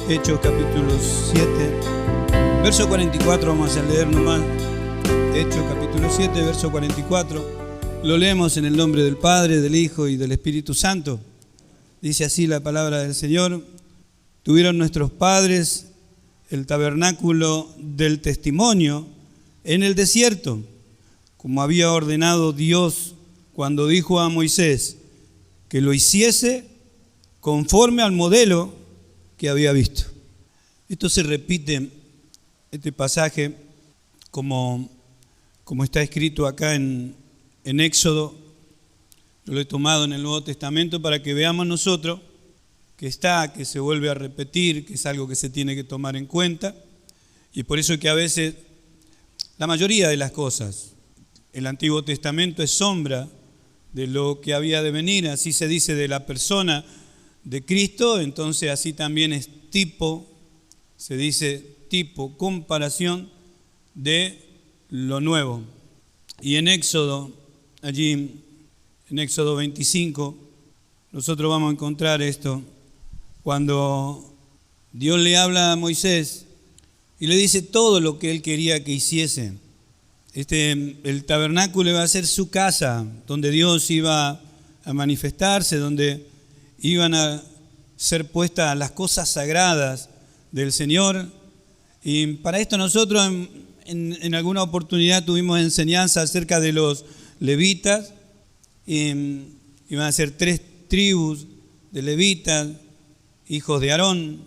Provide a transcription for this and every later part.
Hechos capítulo 7, verso 44, vamos a leer nomás. Hechos capítulo 7, verso 44. Lo leemos en el nombre del Padre, del Hijo y del Espíritu Santo. Dice así la palabra del Señor. Tuvieron nuestros padres el tabernáculo del testimonio en el desierto, como había ordenado Dios cuando dijo a Moisés que lo hiciese conforme al modelo que había visto. Esto se repite, este pasaje, como está escrito acá en Éxodo. Yo lo he tomado en el Nuevo Testamento para que veamos nosotros que se vuelve a repetir, que es algo que se tiene que tomar en cuenta. Y por eso que a veces, la mayoría de las cosas, el Antiguo Testamento es sombra de lo que había de venir. Así se dice de la persona de Cristo, entonces así también es tipo, se dice tipo, comparación de lo nuevo. Y en Éxodo, allí en Éxodo 25, nosotros vamos a encontrar esto, cuando Dios le habla a Moisés y le dice todo lo que él quería que hiciese. El tabernáculo iba a ser su casa, donde Dios iba a manifestarse, donde iban a ser puestas las cosas sagradas del Señor. Y para esto nosotros en alguna oportunidad tuvimos enseñanza acerca de los levitas. Iban a ser 3 tribus de levitas, hijos de Aarón,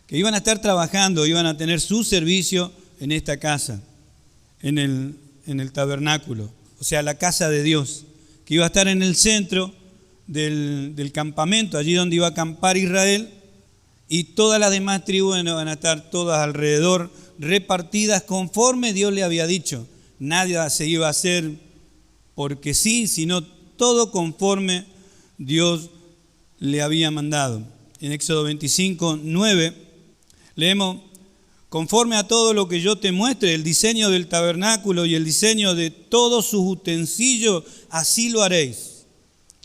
que iban a estar trabajando, iban a tener su servicio en esta casa, en el tabernáculo, o sea, la casa de Dios, que iba a estar en el centro del campamento, allí donde iba a acampar Israel, y todas las demás tribus van a estar todas alrededor, repartidas conforme Dios le había dicho. Nada se iba a hacer porque sí, sino todo conforme Dios le había mandado. En Éxodo 25, 9, leemos: conforme a todo lo que yo te muestre, el diseño del tabernáculo y el diseño de todos sus utensilios, así lo haréis.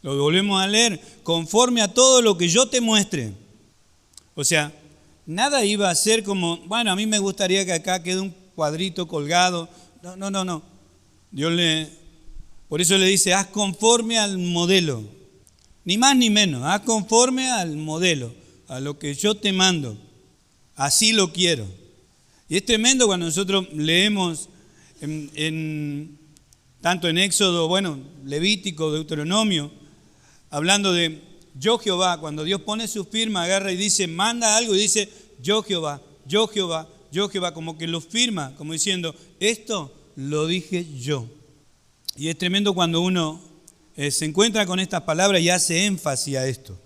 Lo volvemos a leer: conforme a todo lo que yo te muestre. O sea, nada iba a ser como, bueno, a mí me gustaría que acá quede un cuadrito colgado. No. Por eso le dice, haz conforme al modelo. Ni más ni menos, haz conforme al modelo, a lo que yo te mando. Así lo quiero. Y es tremendo cuando nosotros leemos tanto en Éxodo, Levítico, Deuteronomio, hablando de yo Jehová, cuando Dios pone su firma, agarra y dice, manda algo y dice, yo Jehová, yo Jehová, yo Jehová, como que lo firma, como diciendo, esto lo dije yo. Y es tremendo cuando uno se encuentra con estas palabras y hace énfasis a esto.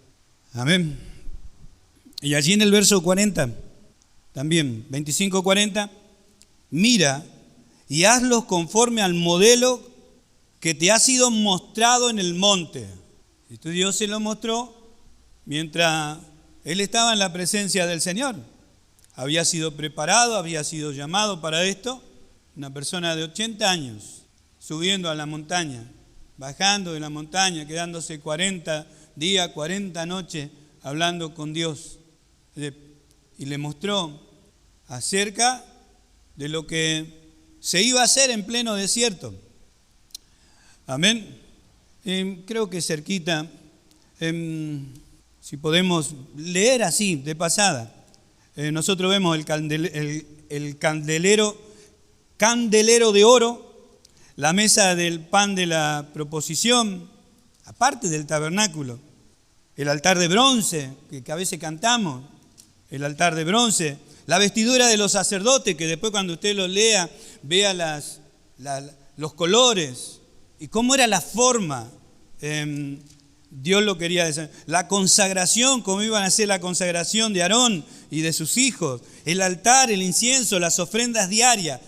Amén. Y allí en el verso 40, también, 25-40, mira y hazlos conforme al modelo que te ha sido mostrado en el monte. Esto Dios se lo mostró mientras él estaba en la presencia del Señor. Había sido preparado, había sido llamado para esto. Una persona de 80 años subiendo a la montaña, bajando de la montaña, quedándose 40 días, 40 noches hablando con Dios. Y le mostró acerca de lo que se iba a hacer en pleno desierto. Amén. Creo que cerquita, si podemos leer así, de pasada, nosotros vemos el candelero de oro, la mesa del pan de la proposición, aparte del tabernáculo, el altar de bronce, que a veces cantamos, el altar de bronce, la vestidura de los sacerdotes, que después cuando usted lo lea, vea los colores, y cómo era la forma, Dios lo quería decir. La consagración, cómo iban a ser la consagración de Aarón y de sus hijos. El altar, el incienso, las ofrendas diarias,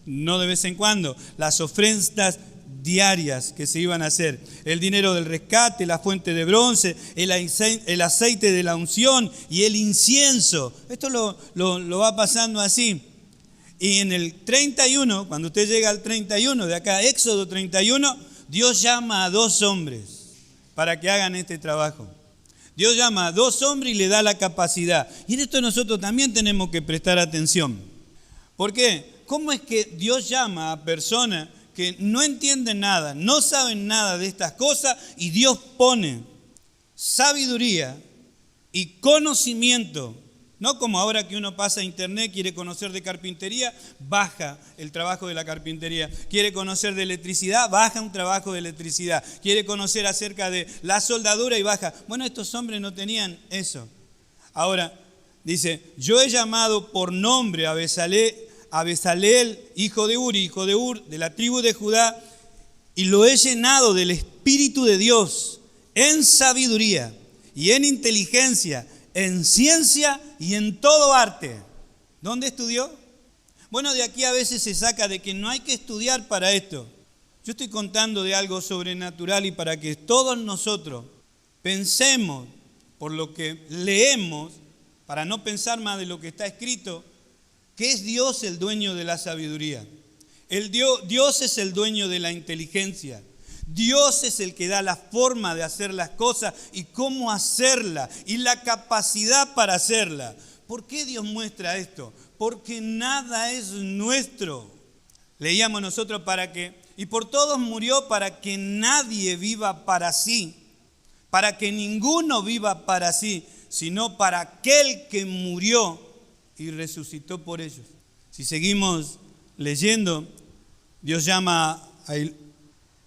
no de vez en cuando, las ofrendas diarias que se iban a hacer. El dinero del rescate, la fuente de bronce, el aceite de la unción y el incienso. Esto lo va pasando así. Y en el 31, cuando usted llega al 31, de acá, Éxodo 31, Dios llama a 2 hombres para que hagan este trabajo. Dios llama a 2 hombres y le da la capacidad. Y en esto nosotros también tenemos que prestar atención. ¿Por qué? ¿Cómo es que Dios llama a personas que no entienden nada, no saben nada de estas cosas, y Dios pone sabiduría y conocimiento? No como ahora que uno pasa a internet, quiere conocer de carpintería, baja el trabajo de la carpintería. Quiere conocer de electricidad, baja un trabajo de electricidad. Quiere conocer acerca de la soldadura y baja. Bueno, estos hombres no tenían eso. Ahora, dice, yo he llamado por nombre a Besaleel, hijo de Uri, hijo de Ur, de la tribu de Judá, y lo he llenado del Espíritu de Dios en sabiduría y en inteligencia, en ciencia y en todo arte. ¿Dónde estudió? Bueno, de aquí a veces se saca de que no hay que estudiar para esto. Yo estoy contando de algo sobrenatural y para que todos nosotros pensemos por lo que leemos, para no pensar más de lo que está escrito, que es Dios el dueño de la sabiduría. Dios es el dueño de la inteligencia. Dios es el que da la forma de hacer las cosas y cómo hacerla y la capacidad para hacerla. ¿Por qué Dios muestra esto? Porque nada es nuestro. Leíamos nosotros y por todos murió para que nadie viva para sí, para que ninguno viva para sí, sino para aquel que murió y resucitó por ellos. Si seguimos leyendo, Dios llama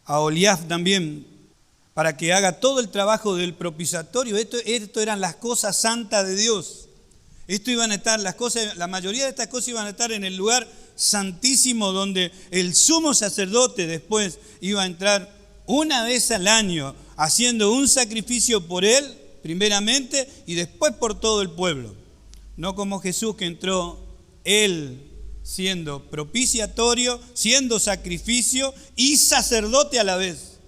a Oliaf también para que haga todo el trabajo del propiciatorio. Esto eran las cosas santas de Dios. Esto iban a estar la mayoría de estas cosas iban a estar en el lugar santísimo donde el sumo sacerdote después iba a entrar una vez al año haciendo un sacrificio por él primeramente y después por todo el pueblo. No como Jesús, que entró él siendo propiciatorio, siendo sacrificio y sacerdote a la vez,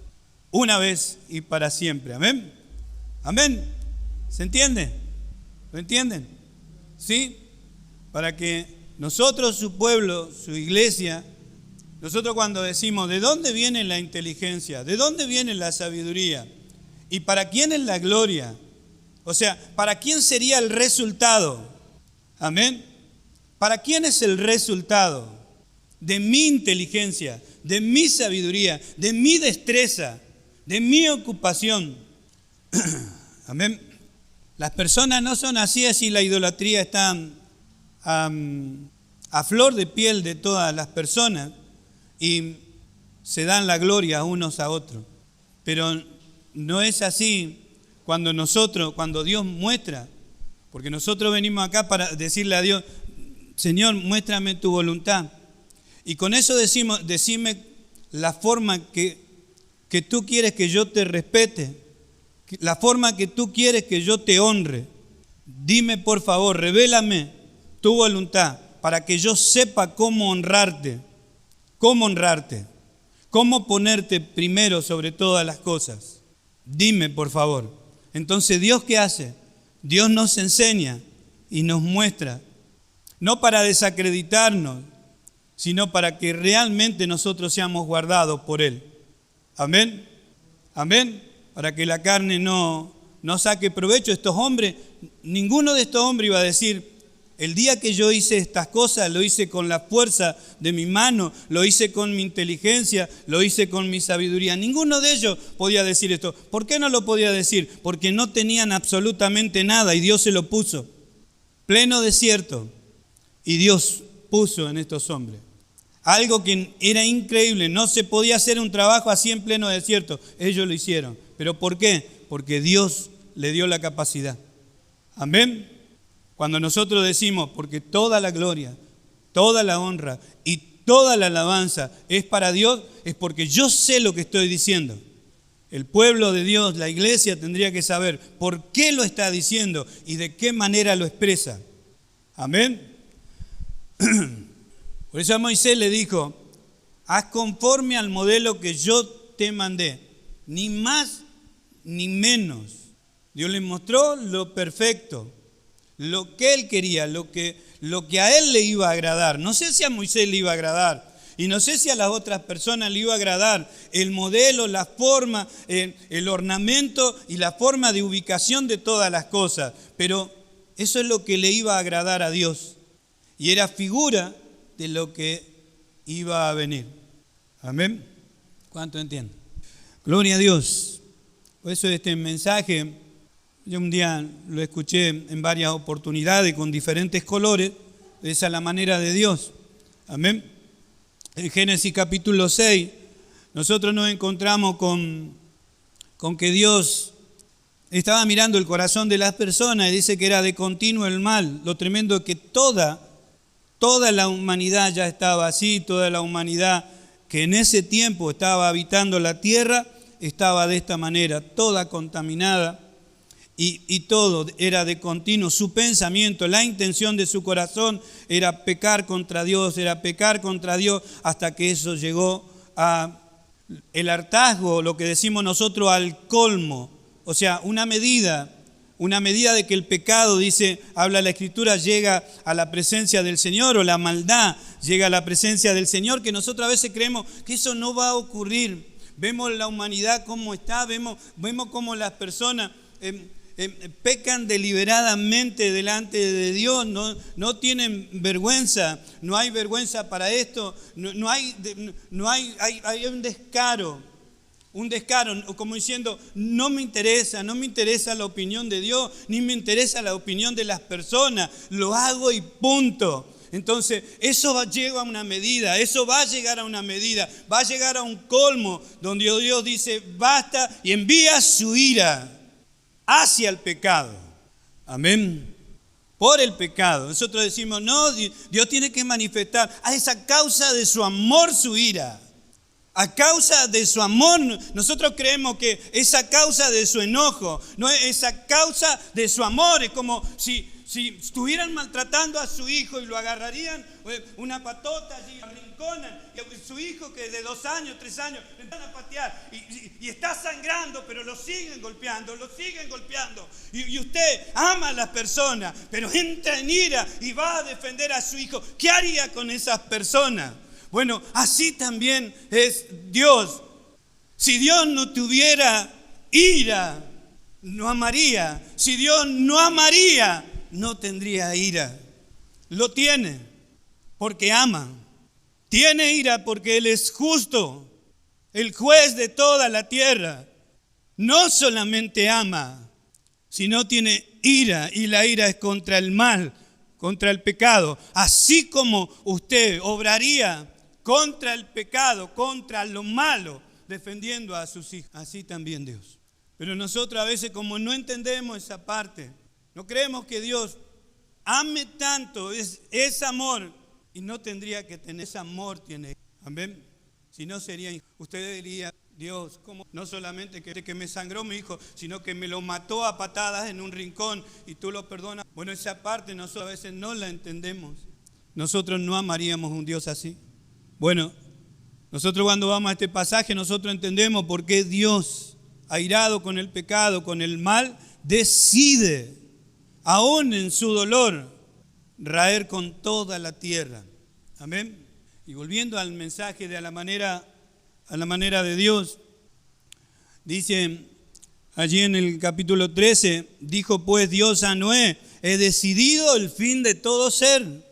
una vez y para siempre. Amén. Amén. ¿Se entiende? ¿Lo entienden? ¿Sí? Para que nosotros, su pueblo, su iglesia, nosotros cuando decimos ¿de dónde viene la inteligencia? ¿De dónde viene la sabiduría? ¿Y para quién es la gloria? O sea, ¿para quién sería el resultado? Amén. ¿Para quién es el resultado de mi inteligencia, de mi sabiduría, de mi destreza, de mi ocupación? Amén. Las personas no son así la idolatría está a flor de piel de todas las personas y se dan la gloria unos a otros. Pero no es así cuando Dios muestra, porque nosotros venimos acá para decirle a Dios, Señor, muéstrame tu voluntad. Y con eso decime la forma que tú quieres que yo te respete, la forma que tú quieres que yo te honre. Dime, por favor, revélame tu voluntad para que yo sepa cómo honrarte, cómo ponerte primero sobre todas las cosas. Dime, por favor. Entonces, ¿Dios qué hace? Dios nos enseña y nos muestra. No para desacreditarnos, sino para que realmente nosotros seamos guardados por Él. Amén. Amén. Para que la carne no saque provecho. Estos hombres, ninguno de estos hombres iba a decir, el día que yo hice estas cosas, lo hice con la fuerza de mi mano, lo hice con mi inteligencia, lo hice con mi sabiduría. Ninguno de ellos podía decir esto. ¿Por qué no lo podía decir? Porque no tenían absolutamente nada y Dios se lo puso. Pleno desierto. Y Dios puso en estos hombres algo que era increíble. No se podía hacer un trabajo así en pleno desierto. Ellos lo hicieron. ¿Pero por qué? Porque Dios le dio la capacidad. Amén. Cuando nosotros decimos, porque toda la gloria, toda la honra y toda la alabanza es para Dios, es porque yo sé lo que estoy diciendo. El pueblo de Dios, la iglesia, tendría que saber por qué lo está diciendo y de qué manera lo expresa. Amén. Por eso a Moisés le dijo, haz conforme al modelo que yo te mandé, ni más ni menos. Dios le mostró lo perfecto, lo que él quería, lo que a él le iba a agradar. No sé si a Moisés le iba a agradar Y no sé si a las otras personas le iba a agradar el modelo, la forma, el ornamento y la forma de ubicación de todas las cosas. Pero eso es lo que le iba a agradar a Dios. Y era figura de lo que iba a venir. Amén. ¿Cuánto entienden? Gloria a Dios. Por eso este mensaje, yo un día lo escuché en varias oportunidades con diferentes colores. Esa es la manera de Dios. Amén. En Génesis capítulo 6, nosotros nos encontramos con que Dios estaba mirando el corazón de las personas y dice que era de continuo el mal. Lo tremendo es que toda la humanidad ya estaba así, toda la humanidad que en ese tiempo estaba habitando la tierra, estaba de esta manera, toda contaminada y todo era de continuo. Su pensamiento, la intención de su corazón era pecar contra Dios, hasta que eso llegó a el hartazgo, lo que decimos nosotros, al colmo. O sea, una medida de que el pecado, habla la Escritura, llega a la presencia del Señor, o la maldad llega a la presencia del Señor, que nosotros a veces creemos que eso no va a ocurrir. Vemos la humanidad cómo está, vemos cómo las personas pecan deliberadamente delante de Dios, no tienen vergüenza, no hay vergüenza para esto, hay un descaro, como diciendo, no me interesa la opinión de Dios, ni me interesa la opinión de las personas, lo hago y punto. Entonces, eso va a llegar a una medida, va a llegar a un colmo, donde Dios dice, basta, y envía su ira hacia el pecado. Amén. Por el pecado. Nosotros decimos, no, Dios tiene que manifestar a esa causa de su amor su ira. A causa de su amor, nosotros creemos que esa causa de su enojo, no es esa causa de su amor. Es como si estuvieran maltratando a su hijo y lo agarrarían una patota allí, arrinconan, y su hijo que de 2 años, 3 años, le van a patear y está sangrando, pero lo siguen golpeando. Y usted ama a las personas, pero entra en ira y va a defender a su hijo. ¿Qué haría con esas personas? Bueno, así también es Dios. Si Dios no tuviera ira, no amaría. Si Dios no amaría, no tendría ira. Lo tiene porque ama. Tiene ira porque Él es justo, el juez de toda la tierra. No solamente ama, sino tiene ira, y la ira es contra el mal, contra el pecado. Así como usted obraría contra el pecado, contra lo malo, defendiendo a sus hijos, así también Dios. Pero nosotros a veces, como no entendemos esa parte, no creemos que Dios ame tanto, es amor, y no tendría que tener ese amor, tiene. Amén. Si no sería, usted diría, Dios, ¿cómo? No solamente que me sangró mi hijo, sino que me lo mató a patadas en un rincón y tú lo perdonas. Bueno, esa parte nosotros a veces no la entendemos. Nosotros no amaríamos un Dios así. Bueno, nosotros cuando vamos a este pasaje, nosotros entendemos por qué Dios, airado con el pecado, con el mal, decide, aún en su dolor, raer con toda la tierra. Amén. Y volviendo al mensaje de a la manera de Dios, dice allí en el capítulo 13, dijo pues Dios a Noé, he decidido el fin de todo ser,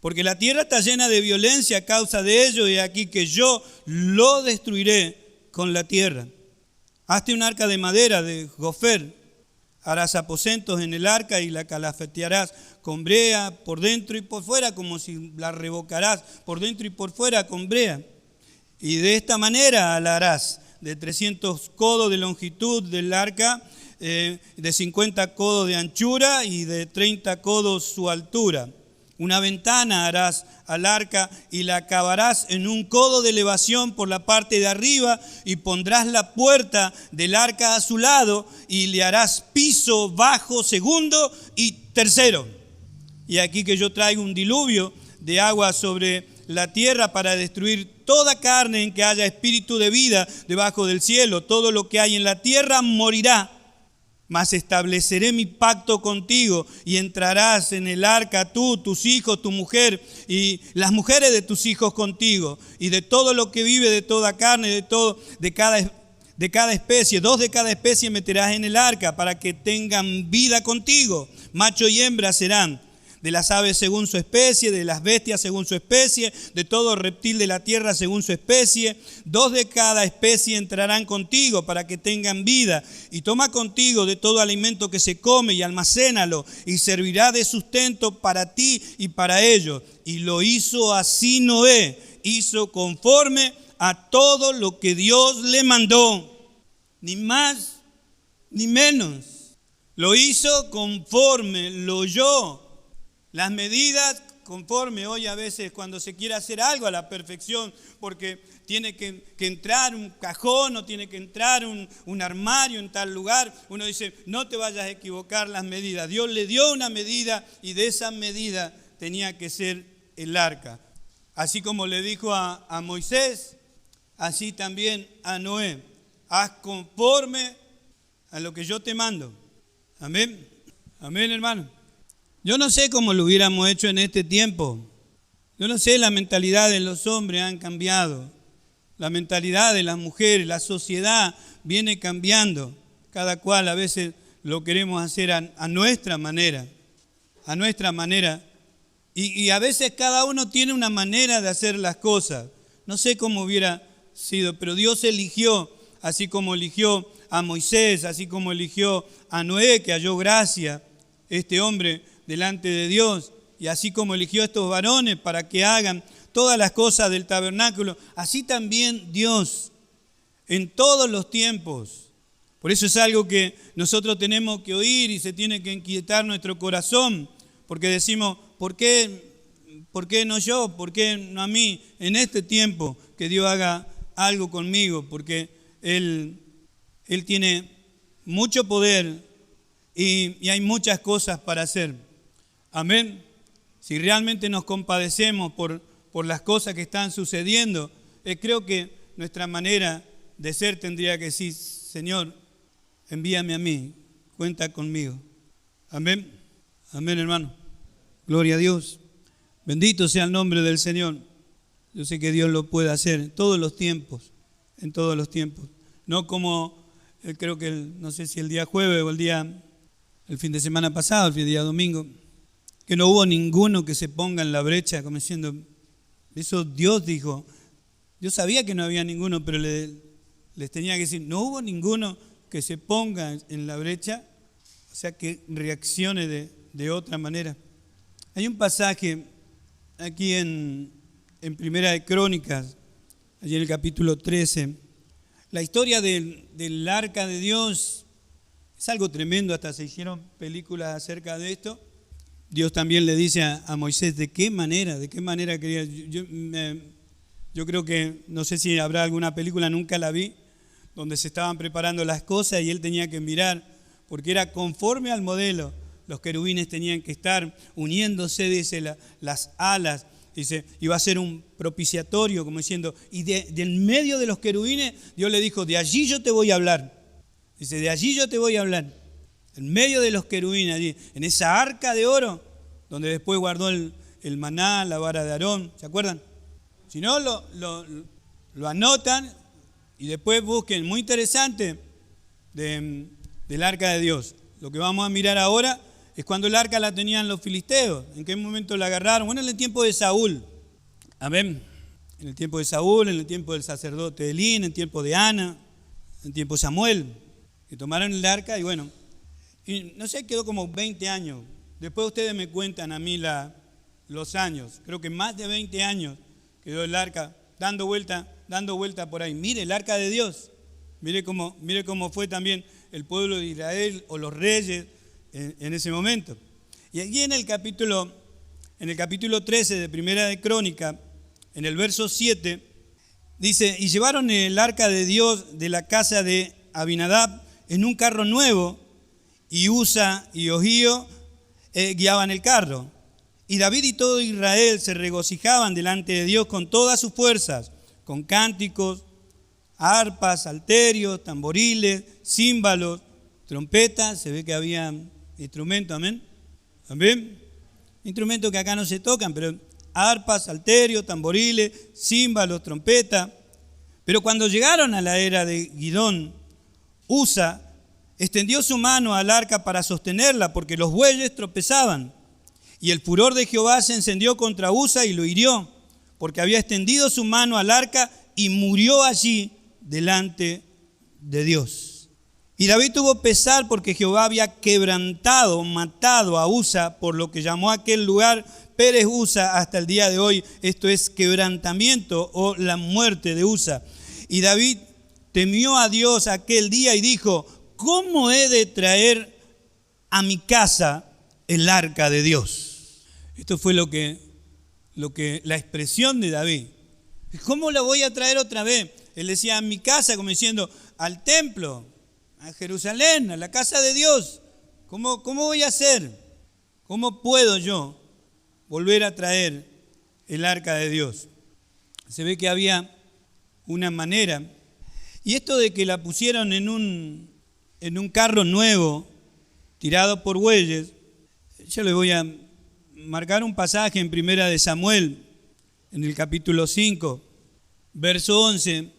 porque la tierra está llena de violencia a causa de ello, y aquí que yo lo destruiré con la tierra. Hazte un arca de madera de gofer, harás aposentos en el arca y la calafetearás con brea por dentro y por fuera, como si la revocarás por dentro y por fuera con brea. Y de esta manera la harás, de 300 codos de longitud del arca, de 50 codos de anchura y de 30 codos su altura. Una ventana harás al arca y la acabarás en un codo de elevación por la parte de arriba, y pondrás la puerta del arca a su lado y le harás piso bajo, segundo y tercero. Y aquí que yo traigo un diluvio de agua sobre la tierra para destruir toda carne en que haya espíritu de vida debajo del cielo. Todo lo que hay en la tierra morirá. Mas estableceré mi pacto contigo y entrarás en el arca tú, tus hijos, tu mujer y las mujeres de tus hijos contigo. Y de todo lo que vive, de toda carne, de cada especie, 2 de cada especie meterás en el arca para que tengan vida contigo. Macho y hembra serán. De las aves según su especie, de las bestias según su especie, de todo reptil de la tierra según su especie. 2 de cada especie entrarán contigo para que tengan vida. Y toma contigo de todo alimento que se come y almacénalo, y servirá de sustento para ti y para ellos. Y lo hizo así Noé, hizo conforme a todo lo que Dios le mandó, ni más ni menos. Lo hizo conforme, lo oyó. Las medidas conforme hoy a veces cuando se quiere hacer algo a la perfección, porque tiene que entrar un cajón o tiene que entrar un armario en tal lugar, uno dice, no te vayas a equivocar las medidas. Dios le dio una medida y de esa medida tenía que ser el arca. Así como le dijo a Moisés, así también a Noé, haz conforme a lo que yo te mando. Amén, amén, hermano. Yo no sé cómo lo hubiéramos hecho en este tiempo. Yo no sé, la mentalidad de los hombres han cambiado. La mentalidad de las mujeres, la sociedad viene cambiando. Cada cual a veces lo queremos hacer a nuestra manera. A nuestra manera. Y a veces cada uno tiene una manera de hacer las cosas. No sé cómo hubiera sido, pero Dios eligió, así como eligió a Moisés, así como eligió a Noé, que halló gracia, este hombre delante de Dios, y así como eligió a estos varones para que hagan todas las cosas del tabernáculo, así también Dios en todos los tiempos. Por eso es algo que nosotros tenemos que oír y se tiene que inquietar nuestro corazón, porque decimos, ¿por qué no yo? ¿Por qué no a mí? En este tiempo que Dios haga algo conmigo, porque Él tiene mucho poder y hay muchas cosas para hacer. Amén. Si realmente nos compadecemos por las cosas que están sucediendo, creo que nuestra manera de ser tendría que decir, Señor, envíame a mí, cuenta conmigo. Amén. Amén, hermano. Gloria a Dios. Bendito sea el nombre del Señor. Yo sé que Dios lo puede hacer en todos los tiempos, en todos los tiempos. No como, creo que, no sé si el día jueves o el fin de semana pasado, el día domingo, que no hubo ninguno que se ponga en la brecha, como diciendo, eso Dios dijo. Yo sabía que no había ninguno, pero les tenía que decir, no hubo ninguno que se ponga en la brecha, o sea, que reaccione de otra manera. Hay un pasaje aquí en Primera de Crónicas, allí en el capítulo 13, la historia del arca de Dios es algo tremendo, hasta se hicieron películas acerca de esto. Dios también le dice a Moisés de qué manera quería. Yo creo que, no sé si habrá alguna película, nunca la vi, donde se estaban preparando las cosas y él tenía que mirar, porque era conforme al modelo. Los querubines tenían que estar uniéndose, dice, las alas, dice, iba a ser un propiciatorio, como diciendo, y del medio de los querubines, Dios le dijo, de allí yo te voy a hablar. Dice, de allí yo te voy a hablar. En medio de los querubines, allí, en esa arca de oro, donde después guardó el maná, la vara de Aarón, ¿se acuerdan? Si no, lo anotan y después busquen, muy interesante, del arca de Dios. Lo que vamos a mirar ahora es cuando el arca la tenían los filisteos. ¿En qué momento la agarraron? Bueno, en el tiempo de Saúl. Amén. En el tiempo de Saúl, en el tiempo del sacerdote Elí, en el tiempo de Ana, en el tiempo de Samuel, que tomaron el arca y bueno, y no sé, quedó como 20 años. Después ustedes me cuentan a mí los años. Creo que más de 20 años quedó el arca dando vuelta por ahí. Mire, el arca de Dios. Mire cómo fue también el pueblo de Israel o los reyes en ese momento. Y aquí en el capítulo 13 de Primera de Crónica, en el verso 7, dice, y llevaron el arca de Dios de la casa de Abinadab en un carro nuevo, y Usa y Ohío guiaban el carro. Y David y todo Israel se regocijaban delante de Dios con todas sus fuerzas, con cánticos, arpas, salterios, tamboriles, címbalos, trompetas, se ve que había instrumentos, amén. Amén. Instrumentos que acá no se tocan, pero arpas, salterios, tamboriles, címbalos, trompetas. Pero cuando llegaron a la era de Gidón, Usa extendió su mano al arca para sostenerla, porque los bueyes tropezaban. Y el furor de Jehová se encendió contra Usa y lo hirió, porque había extendido su mano al arca y murió allí delante de Dios. Y David tuvo pesar porque Jehová había quebrantado, matado a Usa, por lo que llamó a aquel lugar Pérez Usa hasta el día de hoy. Esto es quebrantamiento o la muerte de Usa. Y David temió a Dios aquel día y dijo: ¿cómo he de traer a mi casa el arca de Dios? Esto fue lo que la expresión de David. ¿Cómo la voy a traer otra vez? Él decía a mi casa, como diciendo al templo, a Jerusalén, a la casa de Dios. ¿Cómo voy a hacer? ¿Cómo puedo yo volver a traer el arca de Dios? Se ve que había una manera. Y esto de que la pusieron en un carro nuevo, tirado por bueyes, yo le voy a marcar un pasaje en Primera de Samuel, en el capítulo 5, verso 11.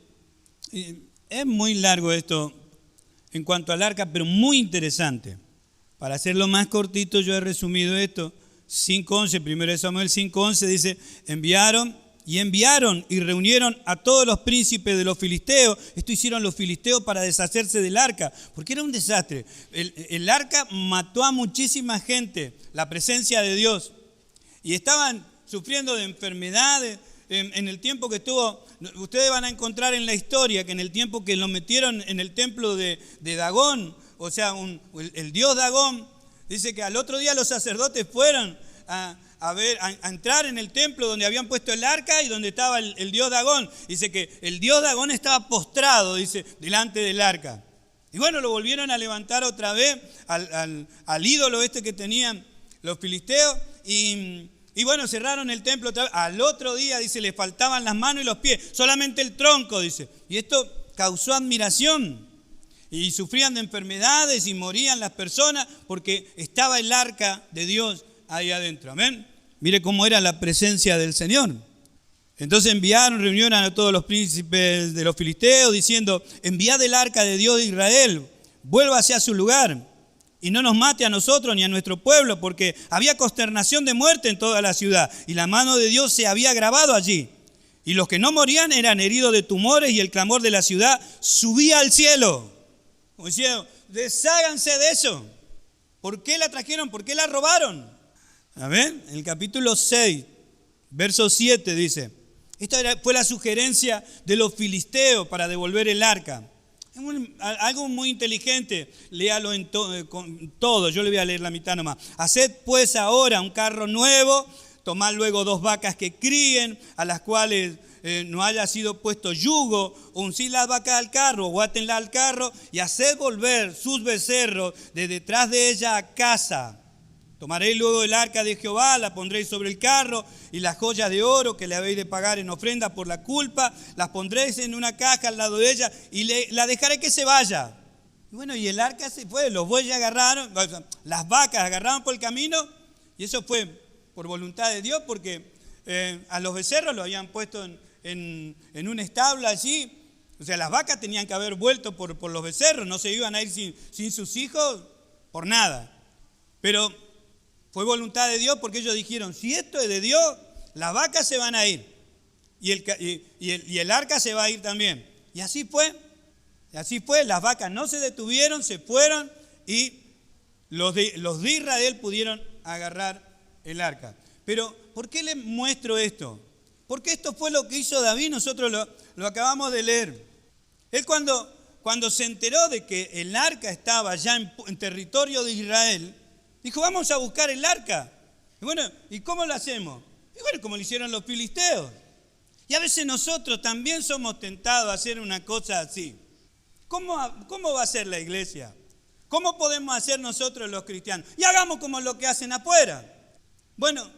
Es muy largo esto en cuanto al arca, pero muy interesante. Para hacerlo más cortito, yo he resumido esto. 5:11, 1 de Samuel 5:11 dice: enviaron y reunieron a todos los príncipes de los filisteos. Esto hicieron los filisteos para deshacerse del arca, porque era un desastre. El arca mató a muchísima gente, la presencia de Dios. Y estaban sufriendo de enfermedades. En el tiempo que estuvo, ustedes van a encontrar en la historia que en el tiempo que lo metieron en el templo de Dagón, o sea, el dios Dagón, dice que al otro día los sacerdotes fueron a entrar en el templo donde habían puesto el arca y donde estaba el dios Dagón. Dice que el dios Dagón estaba postrado, dice, delante del arca. Y bueno, lo volvieron a levantar otra vez al ídolo este que tenían los filisteos y bueno, cerraron el templo otra vez. Al otro día, dice, les faltaban las manos y los pies, solamente el tronco, dice. Y esto causó admiración. Y sufrían de enfermedades y morían las personas porque estaba el arca de Dios ahí adentro. Amén. Mire cómo era la presencia del Señor. Entonces reunieron a todos los príncipes de los filisteos diciendo: enviad el arca de Dios de Israel, vuélvase a su lugar y no nos mate a nosotros ni a nuestro pueblo, porque había consternación de muerte en toda la ciudad y la mano de Dios se había agravado allí. Y los que no morían eran heridos de tumores y el clamor de la ciudad subía al cielo. Como diciendo, desháganse de eso. ¿Por qué la trajeron? ¿Por qué la robaron? Amén. En el capítulo 6, verso 7 dice: esta fue la sugerencia de los filisteos para devolver el arca. Algo muy inteligente, léalo con todo, yo le voy a leer la mitad nomás. Haced pues ahora un carro nuevo, tomad luego 2 vacas que críen, a las cuales no haya sido puesto yugo, uncid las vacas al carro, o átenla al carro, y haced volver sus becerros de detrás de ella a casa. Tomaréis luego el arca de Jehová, la pondréis sobre el carro, y las joyas de oro que le habéis de pagar en ofrenda por la culpa, las pondréis en una caja al lado de ella, y la dejaré que se vaya. Y bueno, y el arca se fue, los bueyes agarraron, las vacas agarraron por el camino, y eso fue por voluntad de Dios, porque a los becerros los habían puesto en un establo allí. O sea, las vacas tenían que haber vuelto por los becerros, no se iban a ir sin sus hijos por nada. Pero fue voluntad de Dios, porque ellos dijeron: si esto es de Dios, las vacas se van a ir y el arca se va a ir también. Y así fue, las vacas no se detuvieron, se fueron y los de Israel pudieron agarrar el arca. Pero, ¿por qué les muestro esto? Porque esto fue lo que hizo David, nosotros lo acabamos de leer. Él cuando se enteró de que el arca estaba ya en territorio de Israel, dijo: vamos a buscar el arca. Y bueno, ¿y cómo lo hacemos? Y bueno, como lo hicieron los filisteos. Y a veces nosotros también somos tentados a hacer una cosa así. ¿Cómo va a ser la iglesia? ¿Cómo podemos hacer nosotros los cristianos? Y hagamos como lo que hacen afuera. Bueno,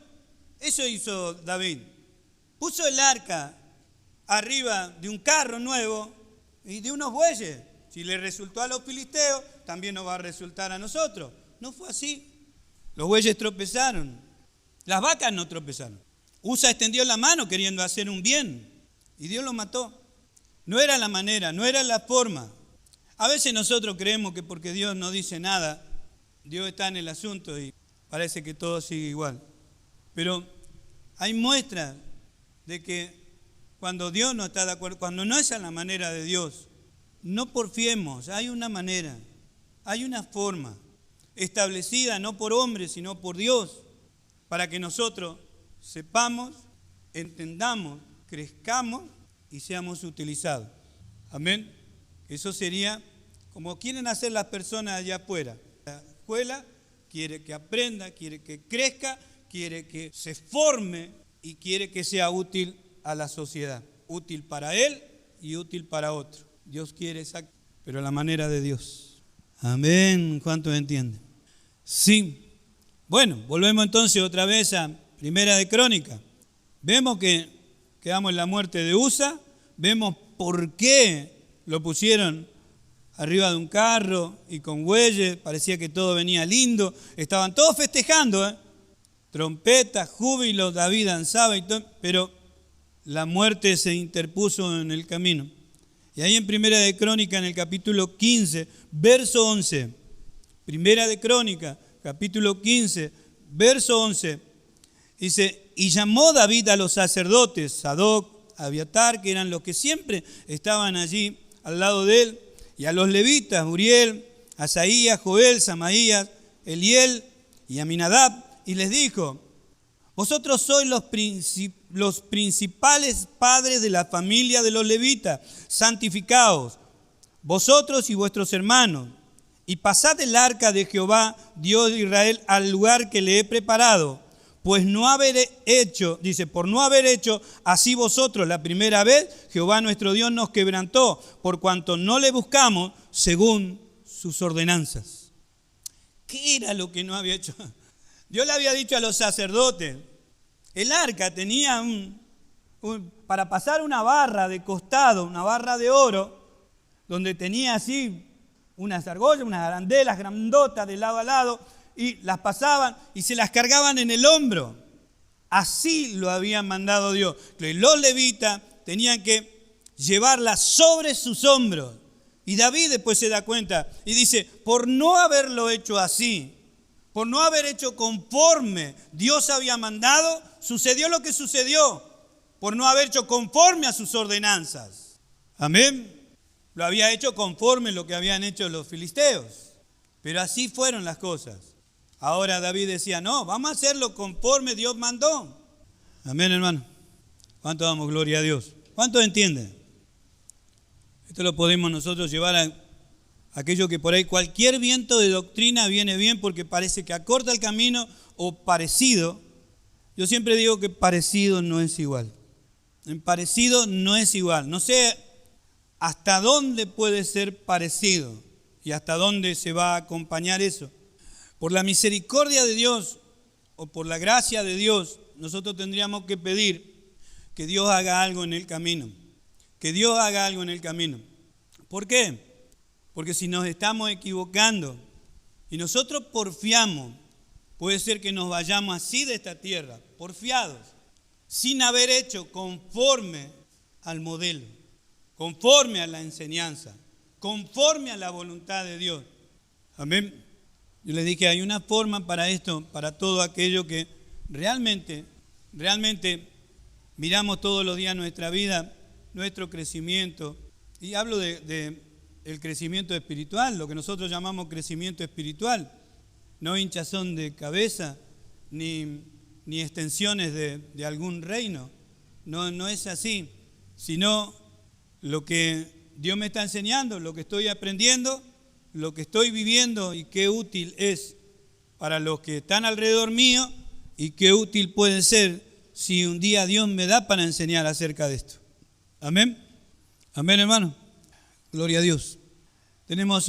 eso hizo David. Puso el arca arriba de un carro nuevo y de unos bueyes. Si le resultó a los filisteos, también nos va a resultar a nosotros. No fue así. Los bueyes tropezaron. Las vacas no tropezaron. Usa extendió la mano queriendo hacer un bien y Dios lo mató. No era la manera, no era la forma. A veces nosotros creemos que porque Dios no dice nada, Dios está en el asunto y parece que todo sigue igual. Pero hay muestras de que cuando Dios no está de acuerdo, cuando no es a la manera de Dios, no porfiemos, hay una manera, hay una forma establecida no por hombres, sino por Dios, para que nosotros sepamos, entendamos, crezcamos y seamos utilizados. Amén. Eso sería como quieren hacer las personas allá afuera. La escuela quiere que aprenda, quiere que crezca, quiere que se forme y quiere que sea útil a la sociedad. Útil para él y útil para otro. Dios quiere exacto, pero a la manera de Dios. Amén. ¿Cuántos entienden? Sí. Bueno, volvemos entonces otra vez a Primera de Crónica. Vemos que quedamos en la muerte de Usa, vemos por qué lo pusieron arriba de un carro y con bueyes, parecía que todo venía lindo, estaban todos festejando, trompetas, júbilo, David danzaba y todo, pero la muerte se interpuso en el camino. Y ahí en Primera de Crónica, en el capítulo 15, verso 11, Primera de Crónica, capítulo 15, verso 11, dice, y llamó David a los sacerdotes, Sadoc, Abiatar, que eran los que siempre estaban allí al lado de él, y a los levitas, Uriel, Asaías, Joel, Samaías, Eliel y Aminadab, y les dijo, vosotros sois los principales padres de la familia de los levitas, santificaos, vosotros y vuestros hermanos, y pasad el arca de Jehová, Dios de Israel, al lugar que le he preparado, pues no haber hecho, dice, por no haber hecho así vosotros la primera vez, Jehová nuestro Dios nos quebrantó, por cuanto no le buscamos según sus ordenanzas. ¿Qué era lo que no había hecho? Dios le había dicho a los sacerdotes, el arca tenía para pasar una barra de costado, una barra de oro, donde tenía así unas argollas, unas arandelas grandotas de lado a lado, y las pasaban y se las cargaban en el hombro. Así lo había mandado Dios. Los levitas tenían que llevarlas sobre sus hombros. Y David después se da cuenta y dice, por no haberlo hecho así, por no haber hecho conforme Dios había mandado, sucedió lo que sucedió, por no haber hecho conforme a sus ordenanzas. Amén. Lo había hecho conforme a lo que habían hecho los filisteos. Pero así fueron las cosas. Ahora David decía, no, vamos a hacerlo conforme Dios mandó. Amén, hermano. ¿Cuánto damos gloria a Dios? ¿Cuántos entienden? Esto lo podemos nosotros llevar a aquello que por ahí cualquier viento de doctrina viene bien porque parece que acorta el camino o parecido. Yo siempre digo que parecido no es igual. En parecido no es igual. No sé hasta dónde puede ser parecido y hasta dónde se va a acompañar eso. Por la misericordia de Dios o por la gracia de Dios, nosotros tendríamos que pedir que Dios haga algo en el camino. Que Dios haga algo en el camino. ¿Por qué? Porque si nos estamos equivocando y nosotros porfiamos, puede ser que nos vayamos así de esta tierra, porfiados, sin haber hecho conforme al modelo, conforme a la enseñanza, conforme a la voluntad de Dios. Amén. Yo les dije, hay una forma para esto, para todo aquello que realmente miramos todos los días en nuestra vida, nuestro crecimiento. Y hablo de el crecimiento espiritual, lo que nosotros llamamos crecimiento espiritual. No hinchazón de cabeza, ni extensiones de algún reino. No es así, sino lo que Dios me está enseñando, lo que estoy aprendiendo, lo que estoy viviendo y qué útil es para los que están alrededor mío y qué útil puede ser si un día Dios me da para enseñar acerca de esto. Amén. Amén, hermano. Gloria a Dios. Tenemos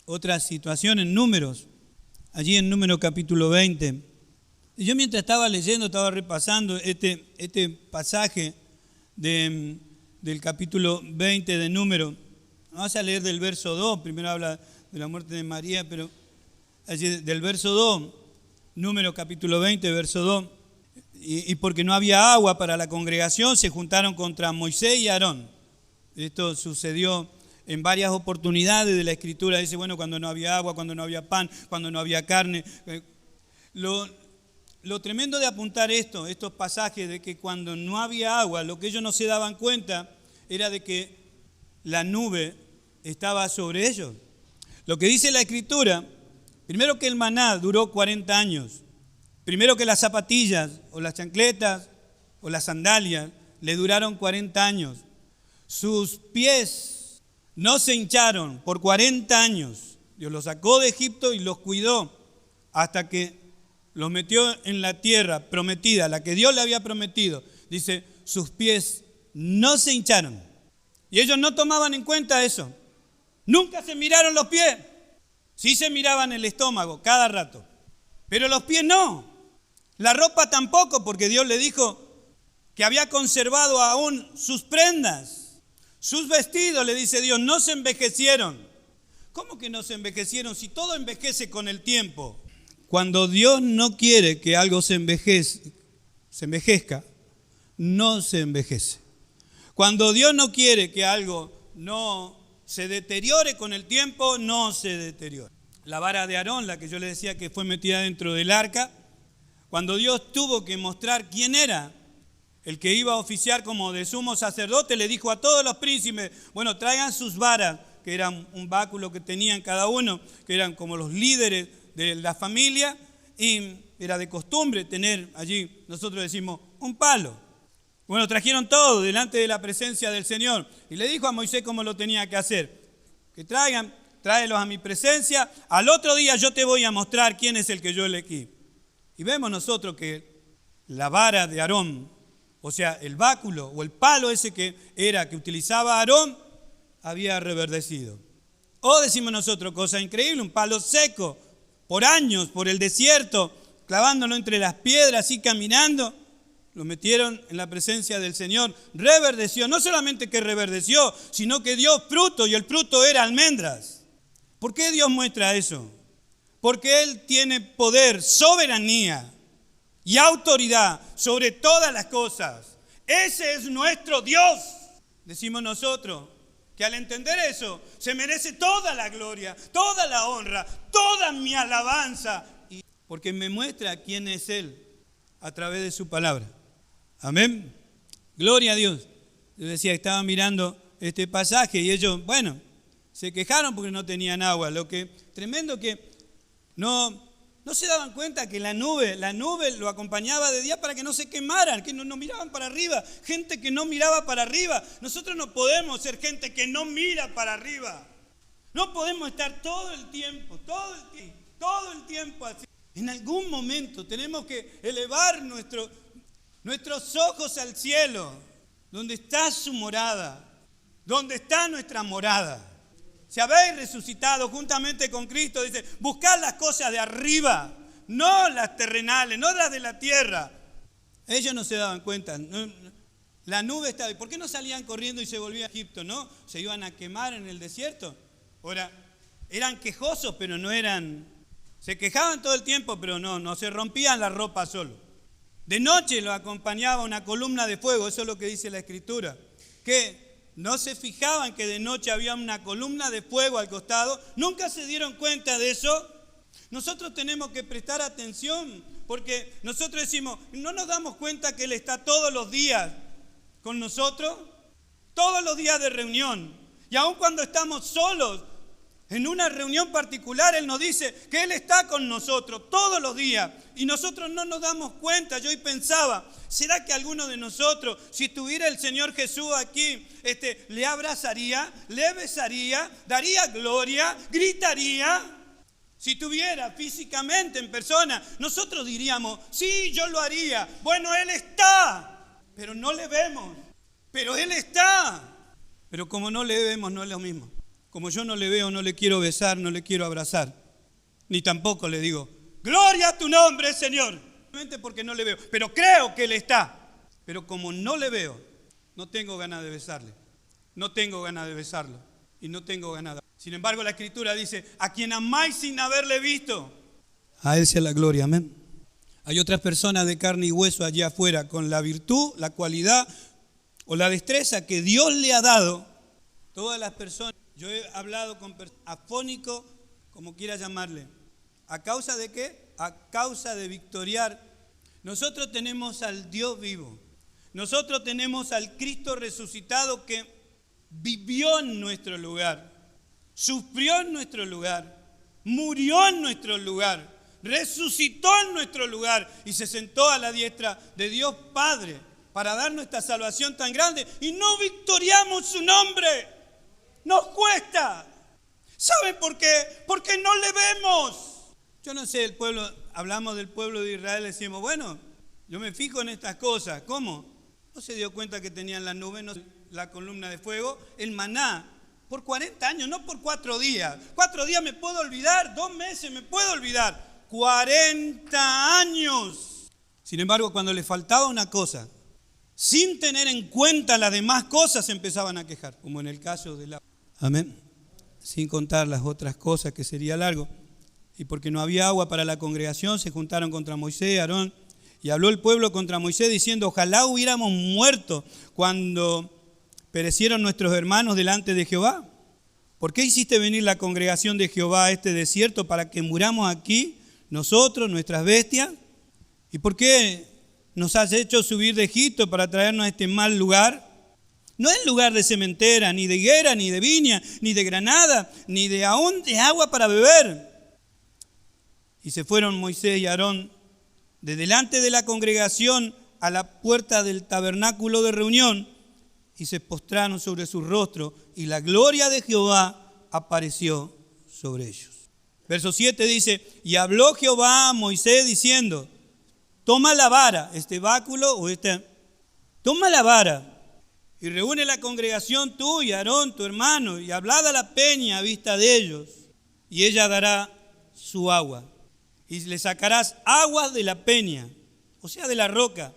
otra situación en Números, allí en Números capítulo 20. Y yo mientras estaba leyendo, estaba repasando este pasaje del capítulo 20 de Números, Vamos a leer del verso 2, primero habla de la muerte de María, pero del verso 2, Números capítulo 20, verso 2, y porque no había agua para la congregación, se juntaron contra Moisés y Aarón. Esto sucedió en varias oportunidades de la Escritura. Dice, bueno, cuando no había agua, cuando no había pan, cuando no había carne. Lo tremendo de apuntar estos pasajes de que cuando no había agua, lo que ellos no se daban cuenta era de que la nube estaba sobre ellos. Lo que dice la Escritura, primero que el maná duró 40 años. Primero que las zapatillas o las chancletas o las sandalias le duraron 40 años. Sus pies no se hincharon por 40 años. Dios los sacó de Egipto y los cuidó hasta que los metió en la tierra prometida, la que Dios le había prometido. Dice, sus pies no se hincharon. Y ellos no tomaban en cuenta eso. Nunca se miraron los pies. Sí se miraban el estómago cada rato. Pero los pies no. La ropa tampoco, porque Dios le dijo que había conservado aún sus prendas. Sus vestidos, le dice Dios, no se envejecieron. ¿Cómo que no se envejecieron? Si todo envejece con el tiempo. Cuando Dios no quiere que algo se envejezca, no se envejece. Cuando Dios no quiere que algo no se deteriore con el tiempo, no se deteriora. La vara de Aarón, la que yo le decía que fue metida dentro del arca, cuando Dios tuvo que mostrar quién era el que iba a oficiar como de sumo sacerdote, le dijo a todos los príncipes, bueno, traigan sus varas, que eran un báculo que tenían cada uno, que eran como los líderes de la familia, y era de costumbre tener allí, nosotros decimos, un palo. Bueno, trajeron todo delante de la presencia del Señor, y le dijo a Moisés cómo lo tenía que hacer, que tráelos a mi presencia, al otro día yo te voy a mostrar quién es el que yo elegí. Y vemos nosotros que la vara de Aarón, o sea, el báculo o el palo ese que utilizaba Aarón, había reverdecido. O decimos nosotros, cosa increíble, un palo seco, por años, por el desierto, clavándolo entre las piedras y caminando, lo metieron en la presencia del Señor, reverdeció, no solamente que reverdeció, sino que dio fruto, y el fruto era almendras. ¿Por qué Dios muestra eso? Porque Él tiene poder, soberanía y autoridad sobre todas las cosas. Ese es nuestro Dios. Decimos nosotros que al entender eso se merece toda la gloria, toda la honra, toda mi alabanza. Porque me muestra quién es Él a través de su palabra. Amén. Gloria a Dios. Yo decía, estaba mirando este pasaje y ellos, bueno, se quejaron porque no tenían agua. Lo que tremendo que no se daban cuenta que la nube lo acompañaba de día para que no se quemaran, que no miraban para arriba. Gente que no miraba para arriba. Nosotros no podemos ser gente que no mira para arriba. No podemos estar todo el tiempo así. En algún momento tenemos que elevar nuestros ojos al cielo, donde está su morada, donde está nuestra morada. Si habéis resucitado juntamente con Cristo, dice, buscad las cosas de arriba, no las terrenales, no las de la tierra. Ellos no se daban cuenta. La nube estaba. ¿Por qué no salían corriendo y se volvían a Egipto? ¿No? Se iban a quemar en el desierto. Ahora, eran quejosos, pero no eran. Se quejaban todo el tiempo, pero no se rompían la ropa solo. De noche lo acompañaba una columna de fuego, eso es lo que dice la Escritura. Que no se fijaban que de noche había una columna de fuego al costado, nunca se dieron cuenta de eso. Nosotros tenemos que prestar atención, porque nosotros decimos, no nos damos cuenta que Él está todos los días con nosotros, todos los días de reunión. Y aun cuando estamos solos, en una reunión particular, Él nos dice que Él está con nosotros todos los días. Y nosotros no nos damos cuenta. Yo hoy pensaba, ¿será que alguno de nosotros, si estuviera el Señor Jesús aquí, le abrazaría, le besaría, daría gloria, gritaría? Si estuviera físicamente en persona, nosotros diríamos, sí, yo lo haría. Bueno, Él está, pero no le vemos. Pero Él está. Pero como no le vemos, no es lo mismo. Como yo no le veo, no le quiero besar, no le quiero abrazar. Ni tampoco le digo, gloria a tu nombre, Señor. Simplemente porque no le veo. Pero creo que Él está. Pero como no le veo, no tengo ganas de besarle. No tengo ganas de besarlo. y no tengo ganado. Sin embargo, la Escritura dice, a quien amáis sin haberle visto, a Él sea la gloria, amén. Hay otras personas de carne y hueso allá afuera con la virtud, la cualidad o la destreza que Dios le ha dado. Todas las personas, yo he hablado con afónicos, como quiera llamarle. ¿A causa de qué? A causa de victoriar. Nosotros tenemos al Dios vivo. Nosotros tenemos al Cristo resucitado que vivió en nuestro lugar, sufrió en nuestro lugar, murió en nuestro lugar, resucitó en nuestro lugar y se sentó a la diestra de Dios Padre para darnos esta salvación tan grande y no victoriamos su nombre. Nos cuesta. ¿Saben por qué? Porque no le vemos. Yo no sé, el pueblo, hablamos del pueblo de Israel, decimos, bueno, yo me fijo en estas cosas. ¿Cómo? No se dio cuenta que tenían la nube, no, la columna de fuego, el maná, por 40 años, no por 4 días. 4 días me puedo olvidar, 2 meses me puedo olvidar. 40 años. Sin embargo, cuando le faltaba una cosa, sin tener en cuenta las demás cosas, se empezaban a quejar, como en el caso de la... Amén. Sin contar las otras cosas, que sería largo. Y porque no había agua para la congregación, se juntaron contra Moisés y Aarón. Y habló el pueblo contra Moisés diciendo, ojalá hubiéramos muerto cuando perecieron nuestros hermanos delante de Jehová. ¿Por qué hiciste venir la congregación de Jehová a este desierto para que muramos aquí, nosotros, nuestras bestias? ¿Y por qué nos has hecho subir de Egipto para traernos a este mal lugar? No es lugar de sementera, ni de higuera, ni de viña, ni de granada, ni de aún de agua para beber. Y se fueron Moisés y Aarón de delante de la congregación a la puerta del tabernáculo de reunión y se postraron sobre su rostro y la gloria de Jehová apareció sobre ellos. Verso 7 dice, y habló Jehová a Moisés diciendo, toma la vara, este báculo o toma la vara y reúne la congregación tú y Aarón, tu hermano, y hablad a la peña a vista de ellos, y ella dará su agua. Y le sacarás aguas de la peña, o sea, de la roca,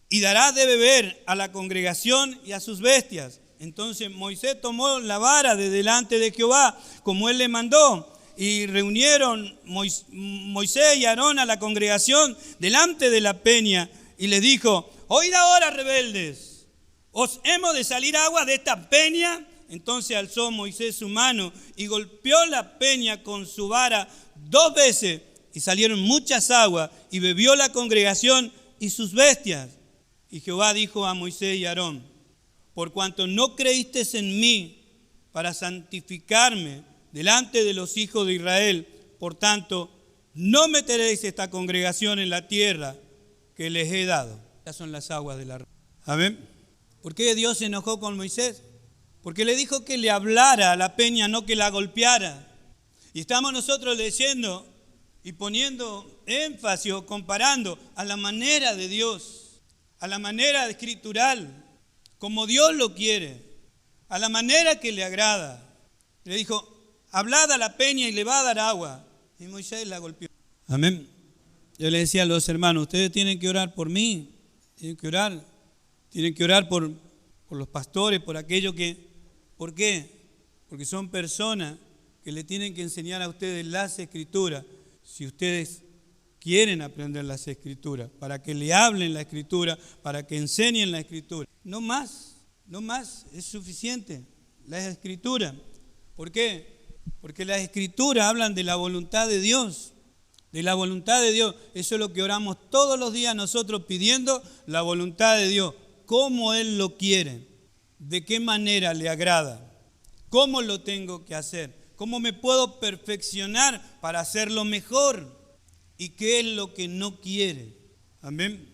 y darás de beber a la congregación y a sus bestias. Entonces Moisés tomó la vara de delante de Jehová, como él le mandó, y reunieron Moisés y Aarón a la congregación delante de la peña, y les dijo, oíd ahora, rebeldes, ¿os hemos de salir agua de esta peña? Entonces alzó Moisés su mano y golpeó la peña con su vara 2 veces, y salieron muchas aguas, y bebió la congregación y sus bestias. Y Jehová dijo a Moisés y Aarón, por cuanto no creísteis en mí para santificarme delante de los hijos de Israel, por tanto, no meteréis esta congregación en la tierra que les he dado. Estas son las aguas de la roca. Amén. ¿Por qué Dios se enojó con Moisés? Porque le dijo que le hablara a la peña, no que la golpeara. Y estamos nosotros leyendo y poniendo énfasis o comparando a la manera de Dios, a la manera escritural, como Dios lo quiere, a la manera que le agrada. Le dijo, hablad a la peña y le va a dar agua. Y Moisés la golpeó. Amén. Yo le decía a los hermanos, ustedes tienen que orar por mí, tienen que orar por los pastores, por aquellos que... ¿Por qué? Porque son personas que le tienen que enseñar a ustedes las escrituras. Si ustedes quieren aprender las escrituras, para que le hablen la escritura, para que enseñen la escritura. No más, es suficiente la escritura. ¿Por qué? Porque las escrituras hablan de la voluntad de Dios, de la voluntad de Dios. Eso es lo que oramos todos los días nosotros, pidiendo la voluntad de Dios, cómo Él lo quiere, de qué manera le agrada, cómo lo tengo que hacer. ¿Cómo me puedo perfeccionar para hacerlo mejor? ¿Y qué es lo que no quiere? Amén.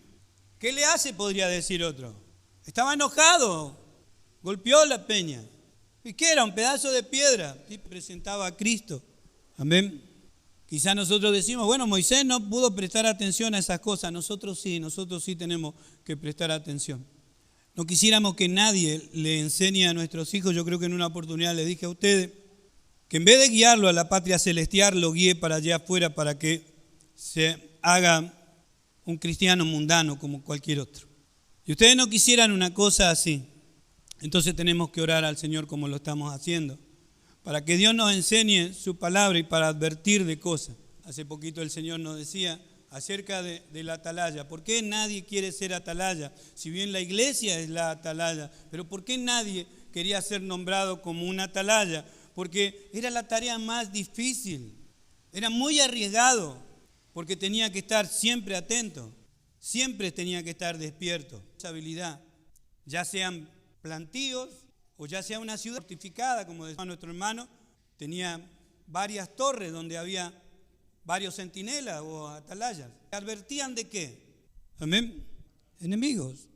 ¿Qué le hace? Podría decir otro. Estaba enojado, golpeó la peña. ¿Y qué era? Un pedazo de piedra. Y presentaba a Cristo. Amén. Quizás nosotros decimos, bueno, Moisés no pudo prestar atención a esas cosas. Nosotros sí tenemos que prestar atención. No quisiéramos que nadie le enseñe a nuestros hijos. Yo creo que en una oportunidad le dije a ustedes, que en vez de guiarlo a la patria celestial, lo guíe para allá afuera para que se haga un cristiano mundano como cualquier otro. Y ustedes no quisieran una cosa así, entonces tenemos que orar al Señor como lo estamos haciendo. para que Dios nos enseñe su palabra y para advertir de cosas. Hace poquito el Señor nos decía acerca de la atalaya. ¿Por qué nadie quiere ser atalaya? Si bien la iglesia es la atalaya, pero ¿por qué nadie quería ser nombrado como una atalaya? Porque era la tarea más difícil, era muy arriesgado, porque tenía que estar siempre atento, siempre tenía que estar despierto. Esa habilidad, ya sean plantíos o ya sea una ciudad fortificada, como decía nuestro hermano, tenía varias torres donde había varios centinelas o atalayas. ¿Advertían de qué? Amén. Enemigos.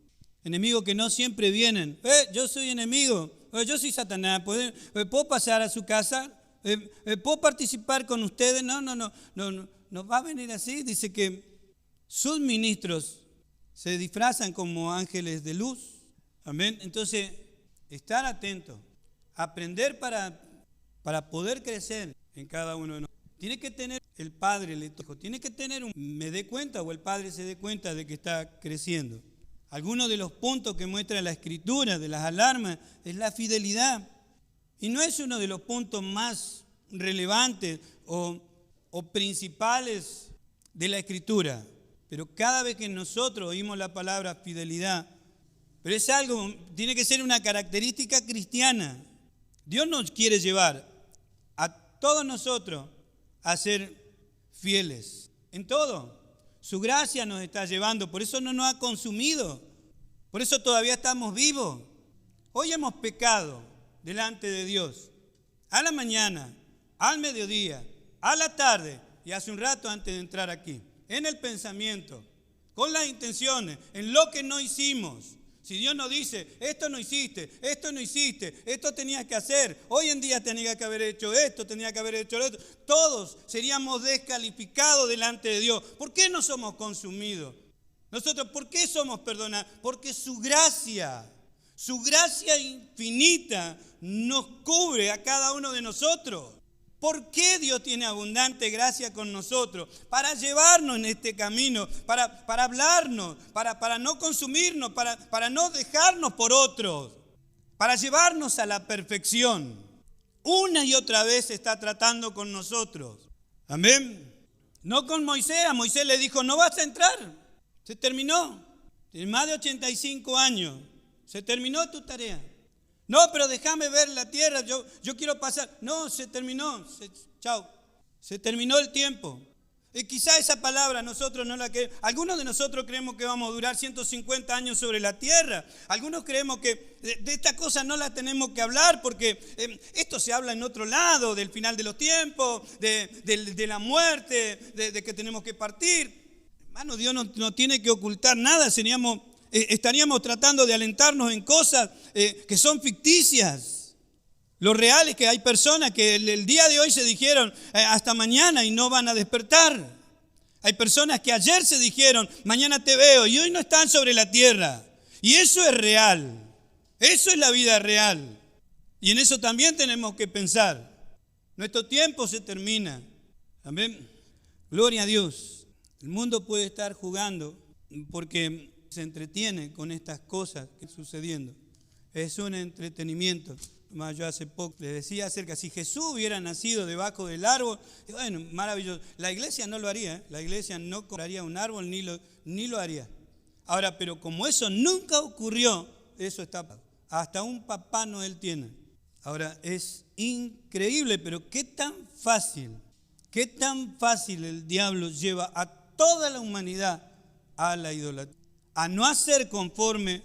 Enemigos que no siempre vienen. Yo soy enemigo. Yo soy Satanás. ¿Puedo pasar a su casa? ¿Puedo participar con ustedes? No va a venir así. Dice que sus ministros se disfrazan como ángeles de luz. Amén. Entonces, estar atento, aprender para poder crecer en cada uno de nosotros. Tiene que tener el padre, tiene que tener me dé cuenta o el padre se dé cuenta de que está creciendo. Algunos de los puntos que muestra la Escritura, de las alarmas, es la fidelidad. Y no es uno de los puntos más relevantes o principales de la Escritura. Pero cada vez que nosotros oímos la palabra fidelidad, pero es algo, tiene que ser una característica cristiana. Dios nos quiere llevar a todos nosotros a ser fieles en todo. Su gracia nos está llevando, por eso no nos ha consumido, por eso todavía estamos vivos. Hoy hemos pecado delante de Dios, a la mañana, al mediodía, a la tarde y hace un rato antes de entrar aquí, en el pensamiento, con las intenciones, en lo que no hicimos. Si Dios nos dice, esto no hiciste, esto tenías que hacer, hoy en día tenía que haber hecho esto, tenía que haber hecho esto, todos seríamos descalificados delante de Dios. ¿Por qué no somos consumidos? Nosotros, ¿por qué somos perdonados? Porque su gracia infinita nos cubre a cada uno de nosotros. ¿Por qué Dios tiene abundante gracia con nosotros? Para llevarnos en este camino, para hablarnos, para no consumirnos, para no dejarnos por otros, para llevarnos a la perfección. Una y otra vez está tratando con nosotros. Amén. No con Moisés. A Moisés le dijo, no vas a entrar. Se terminó. Tienes más de 85 años. Se terminó tu tarea. No, pero déjame ver la tierra, yo quiero pasar. No, se terminó, chao. Se terminó el tiempo. Y quizá esa palabra nosotros no la queremos. Algunos de nosotros creemos que vamos a durar 150 años sobre la tierra. Algunos creemos que de esta cosa no la tenemos que hablar porque esto se habla en otro lado, del final de los tiempos, de la muerte, de que tenemos que partir. Hermano, Dios no tiene que ocultar nada, estaríamos tratando de alentarnos en cosas que son ficticias. Lo real es que hay personas que el día de hoy se dijeron hasta mañana y no van a despertar. Hay personas que ayer se dijeron mañana te veo y hoy no están sobre la tierra. Y eso es real. Eso es la vida real. Y en eso también tenemos que pensar. Nuestro tiempo se termina. Amén. Gloria a Dios. El mundo puede estar jugando porque se entretiene con estas cosas que están sucediendo. Es un entretenimiento. Yo hace poco le decía acerca, si Jesús hubiera nacido debajo del árbol, bueno, maravilloso. La iglesia no lo haría, la iglesia no compraría un árbol ni lo haría. Ahora, pero como eso nunca ocurrió, eso está. Hasta un Papá Noel tiene. Ahora, es increíble, pero qué tan fácil el diablo lleva a toda la humanidad a la idolatría. A no hacer conforme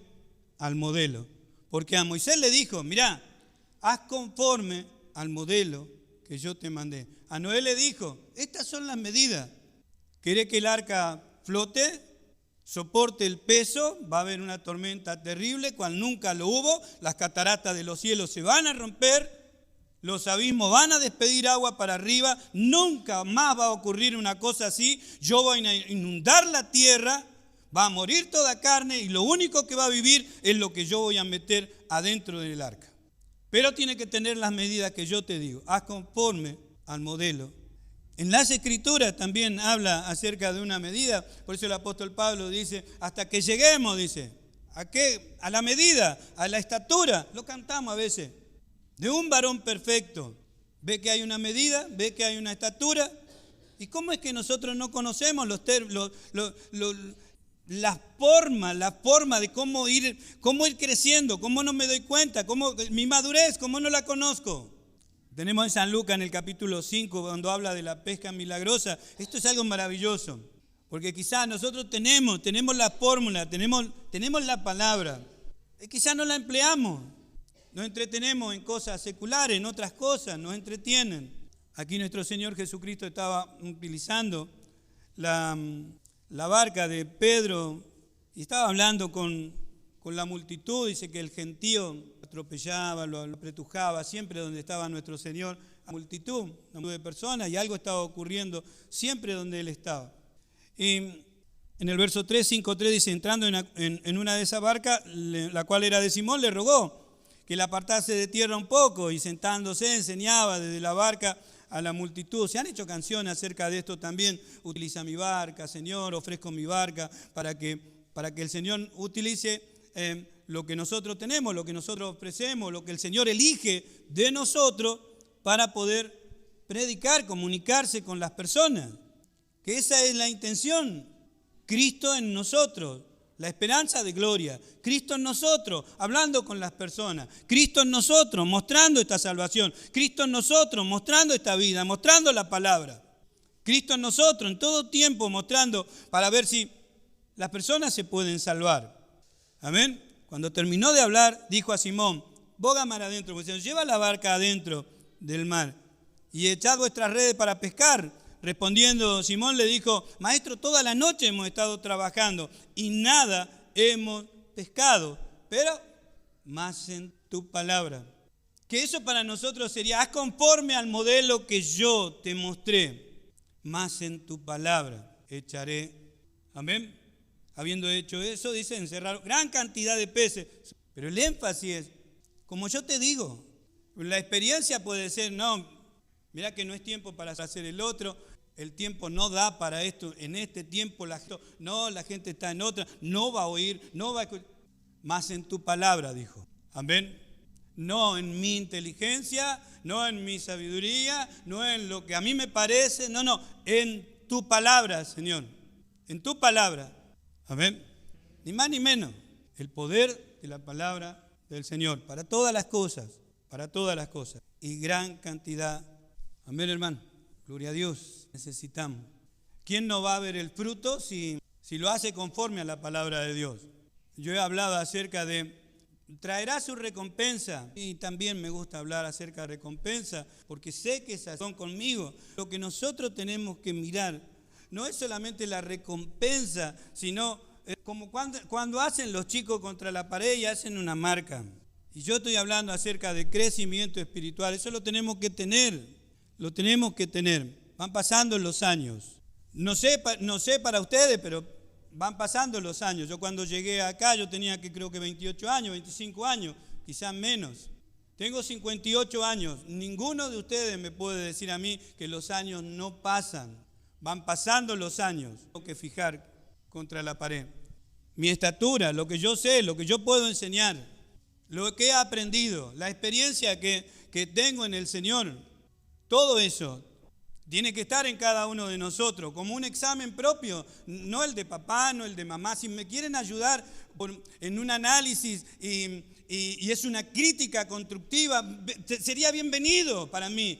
al modelo. Porque a Moisés le dijo, mirá, haz conforme al modelo que yo te mandé. A Noé le dijo, estas son las medidas. ¿Querés que el arca flote? Soporte el peso, va a haber una tormenta terrible, cual nunca lo hubo. Las cataratas de los cielos se van a romper. Los abismos van a despedir agua para arriba. Nunca más va a ocurrir una cosa así. Yo voy a inundar la tierra. Va a morir toda carne y lo único que va a vivir es lo que yo voy a meter adentro del arca. Pero tiene que tener las medidas que yo te digo. Haz conforme al modelo. En las Escrituras también habla acerca de una medida. Por eso el apóstol Pablo dice, hasta que lleguemos, dice. ¿A qué? A la medida, a la estatura. Lo cantamos a veces. De un varón perfecto. ve que hay una medida, ve que hay una estatura. ¿Y cómo es que nosotros no conocemos la forma de cómo ir creciendo, cómo no me doy cuenta, mi madurez, cómo no la conozco? Tenemos en San Lucas en el capítulo 5, cuando habla de la pesca milagrosa. Esto es algo maravilloso, porque quizás nosotros tenemos la fórmula, tenemos la palabra, y quizás no la empleamos. Nos entretenemos en cosas seculares, en otras cosas, nos entretienen. Aquí nuestro Señor Jesucristo estaba utilizando la barca de Pedro y estaba hablando con la multitud. Dice que el gentío atropellaba, lo apretujaba, siempre donde estaba nuestro Señor, una multitud de personas, y algo estaba ocurriendo siempre donde Él estaba. Y en el verso 5:3 dice, entrando en una de esas barcas, la cual era de Simón, le rogó que la apartase de tierra un poco, y sentándose enseñaba desde la barca a la multitud. Se han hecho canciones acerca de esto también. Utiliza mi barca, Señor, ofrezco mi barca para que el Señor utilice lo que nosotros tenemos, lo que nosotros ofrecemos, lo que el Señor elige de nosotros para poder predicar, comunicarse con las personas. Que esa es la intención. Cristo en nosotros, la esperanza de gloria. Cristo en nosotros, hablando con las personas. Cristo en nosotros, mostrando esta salvación. Cristo en nosotros, mostrando esta vida, mostrando la palabra. Cristo en nosotros, en todo tiempo mostrando para ver si las personas se pueden salvar. Amén. Cuando terminó de hablar, dijo a Simón, boga mar adentro, lleva la barca adentro del mar y echad vuestras redes para pescar. Respondiendo Simón le dijo, maestro, toda la noche hemos estado trabajando y nada hemos pescado, pero más en tu palabra. Que eso para nosotros sería, haz conforme al modelo que yo te mostré, más en tu palabra echaré. Amén. Habiendo hecho eso, dice, encerrar gran cantidad de peces. Pero el énfasis es, como yo te digo, la experiencia puede ser, no, mira que no es tiempo para hacer el otro. El tiempo no da para esto, en este tiempo la gente está en otra, no va a oír, no va a escuchar. Más en tu palabra, dijo. Amén. No en mi inteligencia, no en mi sabiduría, no en lo que a mí me parece, no, en tu palabra, Señor. En tu palabra. Amén. Ni más ni menos. El poder de la palabra del Señor para todas las cosas, y gran cantidad. Amén, hermano. Gloria a Dios. Necesitamos. ¿Quién no va a ver el fruto si lo hace conforme a la palabra de Dios? Yo he hablado acerca de traerá su recompensa, y también me gusta hablar acerca de recompensa porque sé que esas son conmigo. Lo que nosotros tenemos que mirar no es solamente la recompensa, sino como cuando hacen los chicos contra la pared y hacen una marca. Y yo estoy hablando acerca de crecimiento espiritual. Eso lo tenemos que tener. Van pasando los años. No sé para ustedes, pero van pasando los años. Yo cuando llegué acá, yo tenía creo que 28 años, 25 años, quizás menos. Tengo 58 años. Ninguno de ustedes me puede decir a mí que los años no pasan. Van pasando los años. Tengo que fijar contra la pared. Mi estatura, lo que yo sé, lo que yo puedo enseñar, lo que he aprendido, la experiencia que tengo en el Señor, todo eso tiene que estar en cada uno de nosotros como un examen propio, no el de papá, no el de mamá. Si me quieren ayudar en un análisis y es una crítica constructiva, sería bienvenido para mí.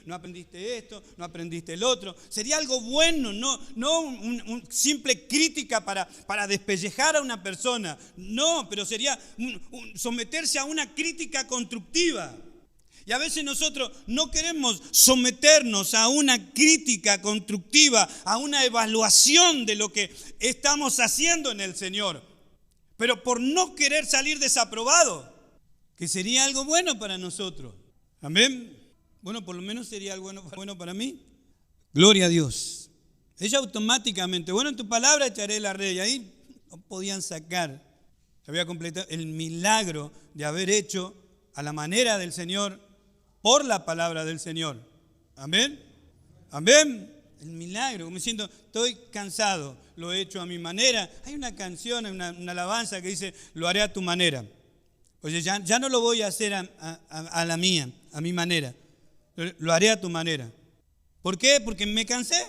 No aprendiste esto, no aprendiste el otro. Sería algo bueno, no un simple crítica para despellejar a una persona. No, pero sería someterse a una crítica constructiva. Y a veces nosotros no queremos someternos a una crítica constructiva, a una evaluación de lo que estamos haciendo en el Señor. Pero por no querer salir desaprobado, que sería algo bueno para nosotros. Amén. Bueno, por lo menos sería algo bueno para mí. Gloria a Dios. Ella automáticamente, en tu palabra echaré la red. Y ahí no podían sacar. Había completado el milagro de haber hecho a la manera del Señor, por la palabra del Señor. Amén. Amén. El milagro, como diciendo, estoy cansado, lo he hecho a mi manera. Hay una canción, una alabanza que dice, lo haré a tu manera. Oye, ya no lo voy a hacer a la mía, a mi manera. Lo haré a tu manera. ¿Por qué? Porque me cansé.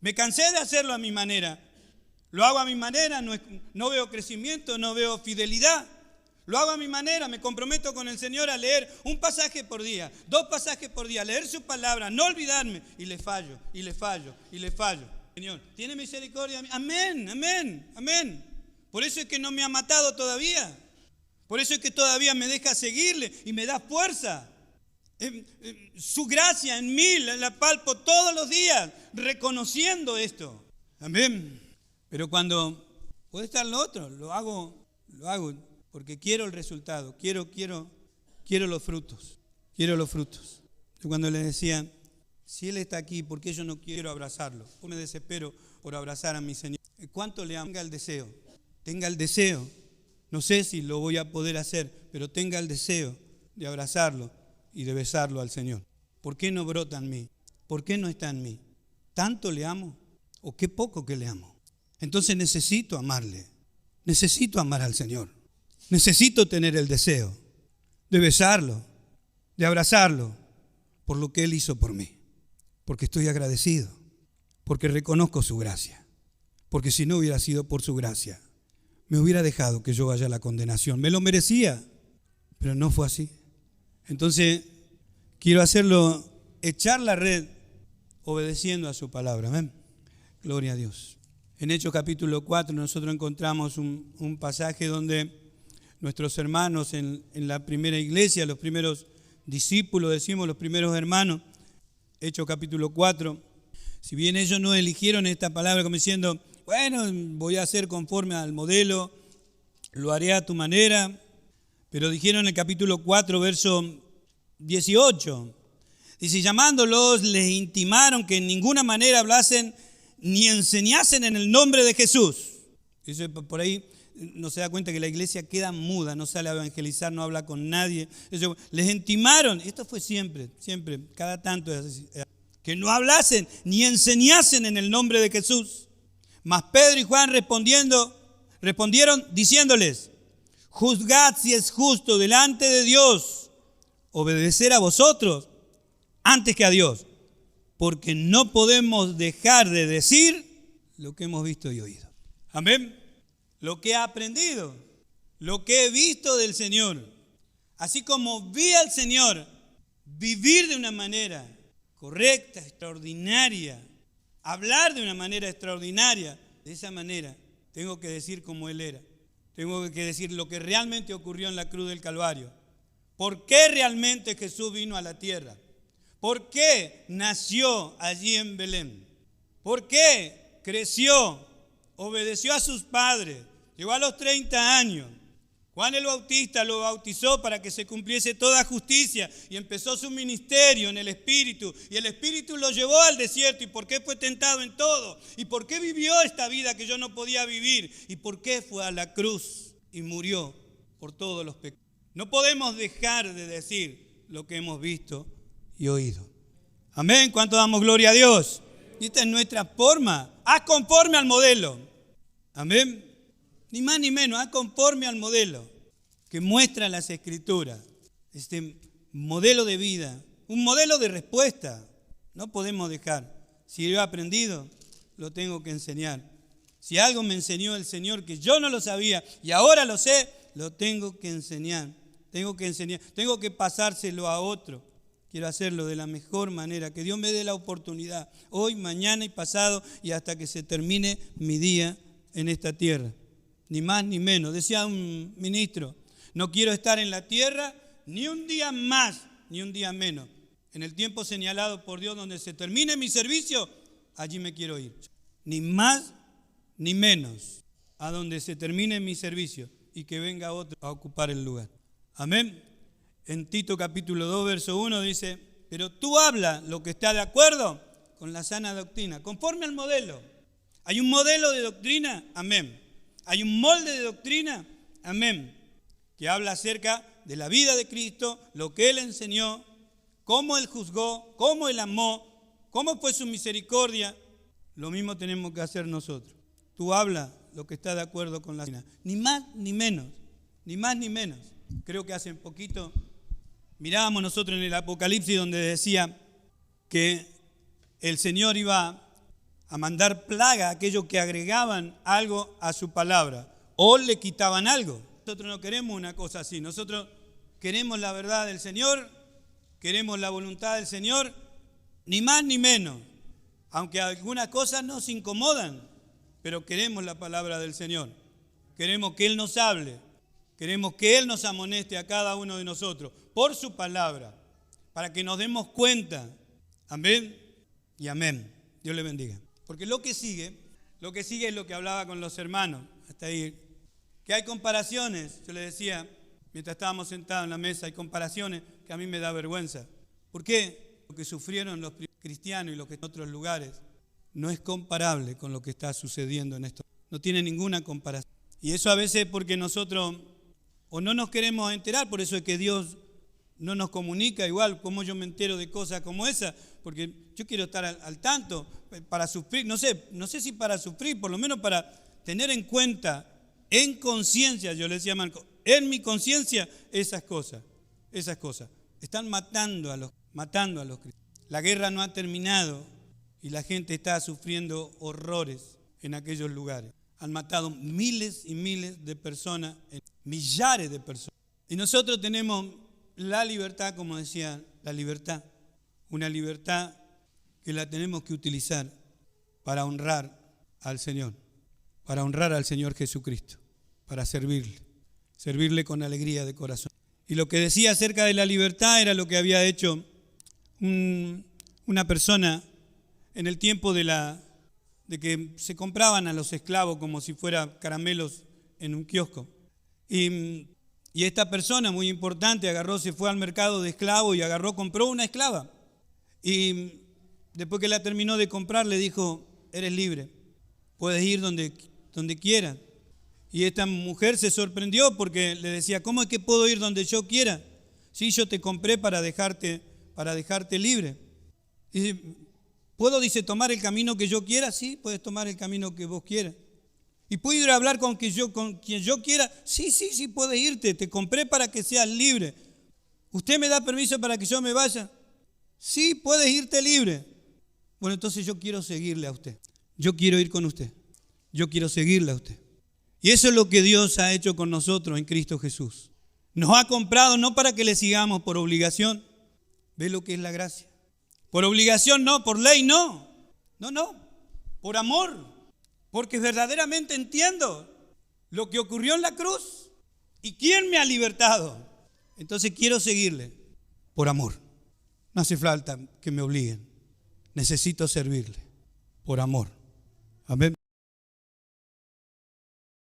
Me cansé de hacerlo a mi manera. Lo hago a mi manera, no veo crecimiento, no veo fidelidad. Lo hago a mi manera, me comprometo con el Señor a leer un pasaje por día, 2 pasajes por día, leer su palabra, no olvidarme. Y le fallo, y le fallo, y le fallo. Señor, ¿tiene misericordia de mí? Amén, amén, amén. Por eso es que no me ha matado todavía. Por eso es que todavía me deja seguirle y me da fuerza. Su gracia en mí la palpo todos los días, reconociendo esto. Amén. Pero cuando puede estar lo otro, lo hago porque quiero el resultado, quiero los frutos, quiero los frutos. Yo cuando le decía, si Él está aquí, ¿por qué yo no quiero abrazarlo? Yo me desespero por abrazar a mi Señor. ¿Cuánto le amo? Tenga el deseo. No sé si lo voy a poder hacer, pero tenga el deseo de abrazarlo y de besarlo al Señor. ¿Por qué no brota en mí? ¿Por qué no está en mí? ¿Tanto le amo? ¿O qué poco que le amo? Entonces necesito amarle. Necesito amar al Señor. Necesito tener el deseo de besarlo, de abrazarlo, por lo que Él hizo por mí. Porque estoy agradecido, porque reconozco su gracia. Porque si no hubiera sido por su gracia, me hubiera dejado que yo vaya a la condenación. Me lo merecía, pero no fue así. Entonces, quiero hacerlo, echar la red, obedeciendo a su palabra. Amén. Gloria a Dios. En Hechos capítulo 4 nosotros encontramos un pasaje donde nuestros hermanos en la primera iglesia, los primeros discípulos, decimos los primeros hermanos, Hechos capítulo 4, si bien ellos no eligieron esta palabra como diciendo, bueno, voy a hacer conforme al modelo, lo haré a tu manera, pero dijeron en el capítulo 4, verso 18, dice, llamándolos, les intimaron que en ninguna manera hablasen ni enseñasen en el nombre de Jesús. Eso, por ahí no se da cuenta que la iglesia queda muda, no sale a evangelizar, no habla con nadie. Eso, les intimaron, esto fue siempre, cada tanto, que no hablasen ni enseñasen en el nombre de Jesús. Mas Pedro y Juan respondieron diciéndoles, juzgad si es justo delante de Dios obedecer a vosotros antes que a Dios, porque no podemos dejar de decir lo que hemos visto y oído. Amén. Lo que he aprendido, lo que he visto del Señor, así como vi al Señor vivir de una manera correcta, extraordinaria, hablar de una manera extraordinaria, de esa manera tengo que decir como Él era. Tengo que decir lo que realmente ocurrió en la cruz del Calvario. ¿Por qué realmente Jesús vino a la tierra? ¿Por qué nació allí en Belén? ¿Por qué creció, obedeció a sus padres? Llegó a los 30 años. Juan el Bautista lo bautizó para que se cumpliese toda justicia y empezó su ministerio en el Espíritu. Y el Espíritu lo llevó al desierto. ¿Y por qué fue tentado en todo? ¿Y por qué vivió esta vida que yo no podía vivir? ¿Y por qué fue a la cruz y murió por todos los pecados? No podemos dejar de decir lo que hemos visto y oído. Amén. ¿Cuánto damos gloria a Dios? Y esta es nuestra forma. Haz conforme al modelo. Amén. Ni más ni menos, haz conforme al modelo que muestra las Escrituras. Este modelo de vida, un modelo de respuesta. No podemos dejar. Si yo he aprendido, lo tengo que enseñar. Si algo me enseñó el Señor que yo no lo sabía y ahora lo sé, lo tengo que enseñar. Tengo que pasárselo a otro. Quiero hacerlo de la mejor manera, que Dios me dé la oportunidad, hoy, mañana y pasado, y hasta que se termine mi día en esta tierra. Ni más ni menos. Decía un ministro, no quiero estar en la tierra ni un día más, ni un día menos. En el tiempo señalado por Dios, donde se termine mi servicio, allí me quiero ir. Ni más ni menos, a donde se termine mi servicio y que venga otro a ocupar el lugar. Amén. En Tito capítulo 2, verso 1 dice, pero tú habla lo que está de acuerdo con la sana doctrina, conforme al modelo. ¿Hay un modelo de doctrina? Amén. ¿Hay un molde de doctrina? Amén. Que habla acerca de la vida de Cristo, lo que Él enseñó, cómo Él juzgó, cómo Él amó, cómo fue su misericordia. Lo mismo tenemos que hacer nosotros. Tú habla lo que está de acuerdo con la doctrina. Ni más ni menos. Ni más ni menos. Creo que hace poquito mirábamos nosotros en el Apocalipsis donde decía que el Señor iba a mandar plaga a aquellos que agregaban algo a su palabra o le quitaban algo. Nosotros no queremos una cosa así. Nosotros queremos la verdad del Señor, queremos la voluntad del Señor, ni más ni menos. Aunque algunas cosas nos incomodan, pero queremos la palabra del Señor. Queremos que Él nos hable, queremos que Él nos amoneste a cada uno de nosotros por su palabra, para que nos demos cuenta. Amén y amén. Dios le bendiga. Porque lo que sigue es lo que hablaba con los hermanos hasta ahí, que hay comparaciones. Yo les decía, mientras estábamos sentados en la mesa, hay comparaciones que a mí me da vergüenza. ¿Por qué? Lo que sufrieron los cristianos y los que están en otros lugares no es comparable con lo que está sucediendo en esto. No tiene ninguna comparación. Y eso a veces porque nosotros o no nos queremos enterar, por eso es que Dios no nos comunica igual como yo me entero de cosas como esa, porque yo quiero estar al tanto para sufrir, no sé si para sufrir, por lo menos para tener en cuenta, en conciencia, yo le decía a Marco, en mi conciencia esas cosas. Están matando a los cristianos. La guerra no ha terminado y la gente está sufriendo horrores en aquellos lugares. Han matado miles y miles de personas, millares de personas. Y nosotros tenemos la libertad, como decía, la libertad. Una libertad que la tenemos que utilizar para honrar al Señor Jesucristo, para servirle con alegría de corazón. Y lo que decía acerca de la libertad era lo que había hecho una persona en el tiempo de que se compraban a los esclavos como si fueran caramelos en un kiosco. Y esta persona muy importante se fue al mercado de esclavos y compró una esclava. Y después que la terminó de comprar le dijo, eres libre, puedes ir donde quieras. Y esta mujer se sorprendió porque le decía, ¿cómo es que puedo ir donde yo quiera? Sí, yo te compré para dejarte libre. Y ¿puedo, tomar el camino que yo quiera? Sí, puedes tomar el camino que vos quieras. ¿Y puedo ir a hablar con quien yo quiera? Sí, puedes irte, te compré para que seas libre. ¿Usted me da permiso para que yo me vaya? Sí, puedes irte libre. Bueno, entonces yo quiero seguirle a usted. Yo quiero ir con usted. Yo quiero seguirle a usted. Y eso es lo que Dios ha hecho con nosotros en Cristo Jesús. Nos ha comprado no para que le sigamos por obligación. ¿Ve lo que es la gracia? Por obligación no, por ley no. No, por amor. Porque verdaderamente entiendo lo que ocurrió en la cruz y quién me ha libertado. Entonces quiero seguirle por amor. No hace falta que me obliguen. Necesito servirle por amor. Amén.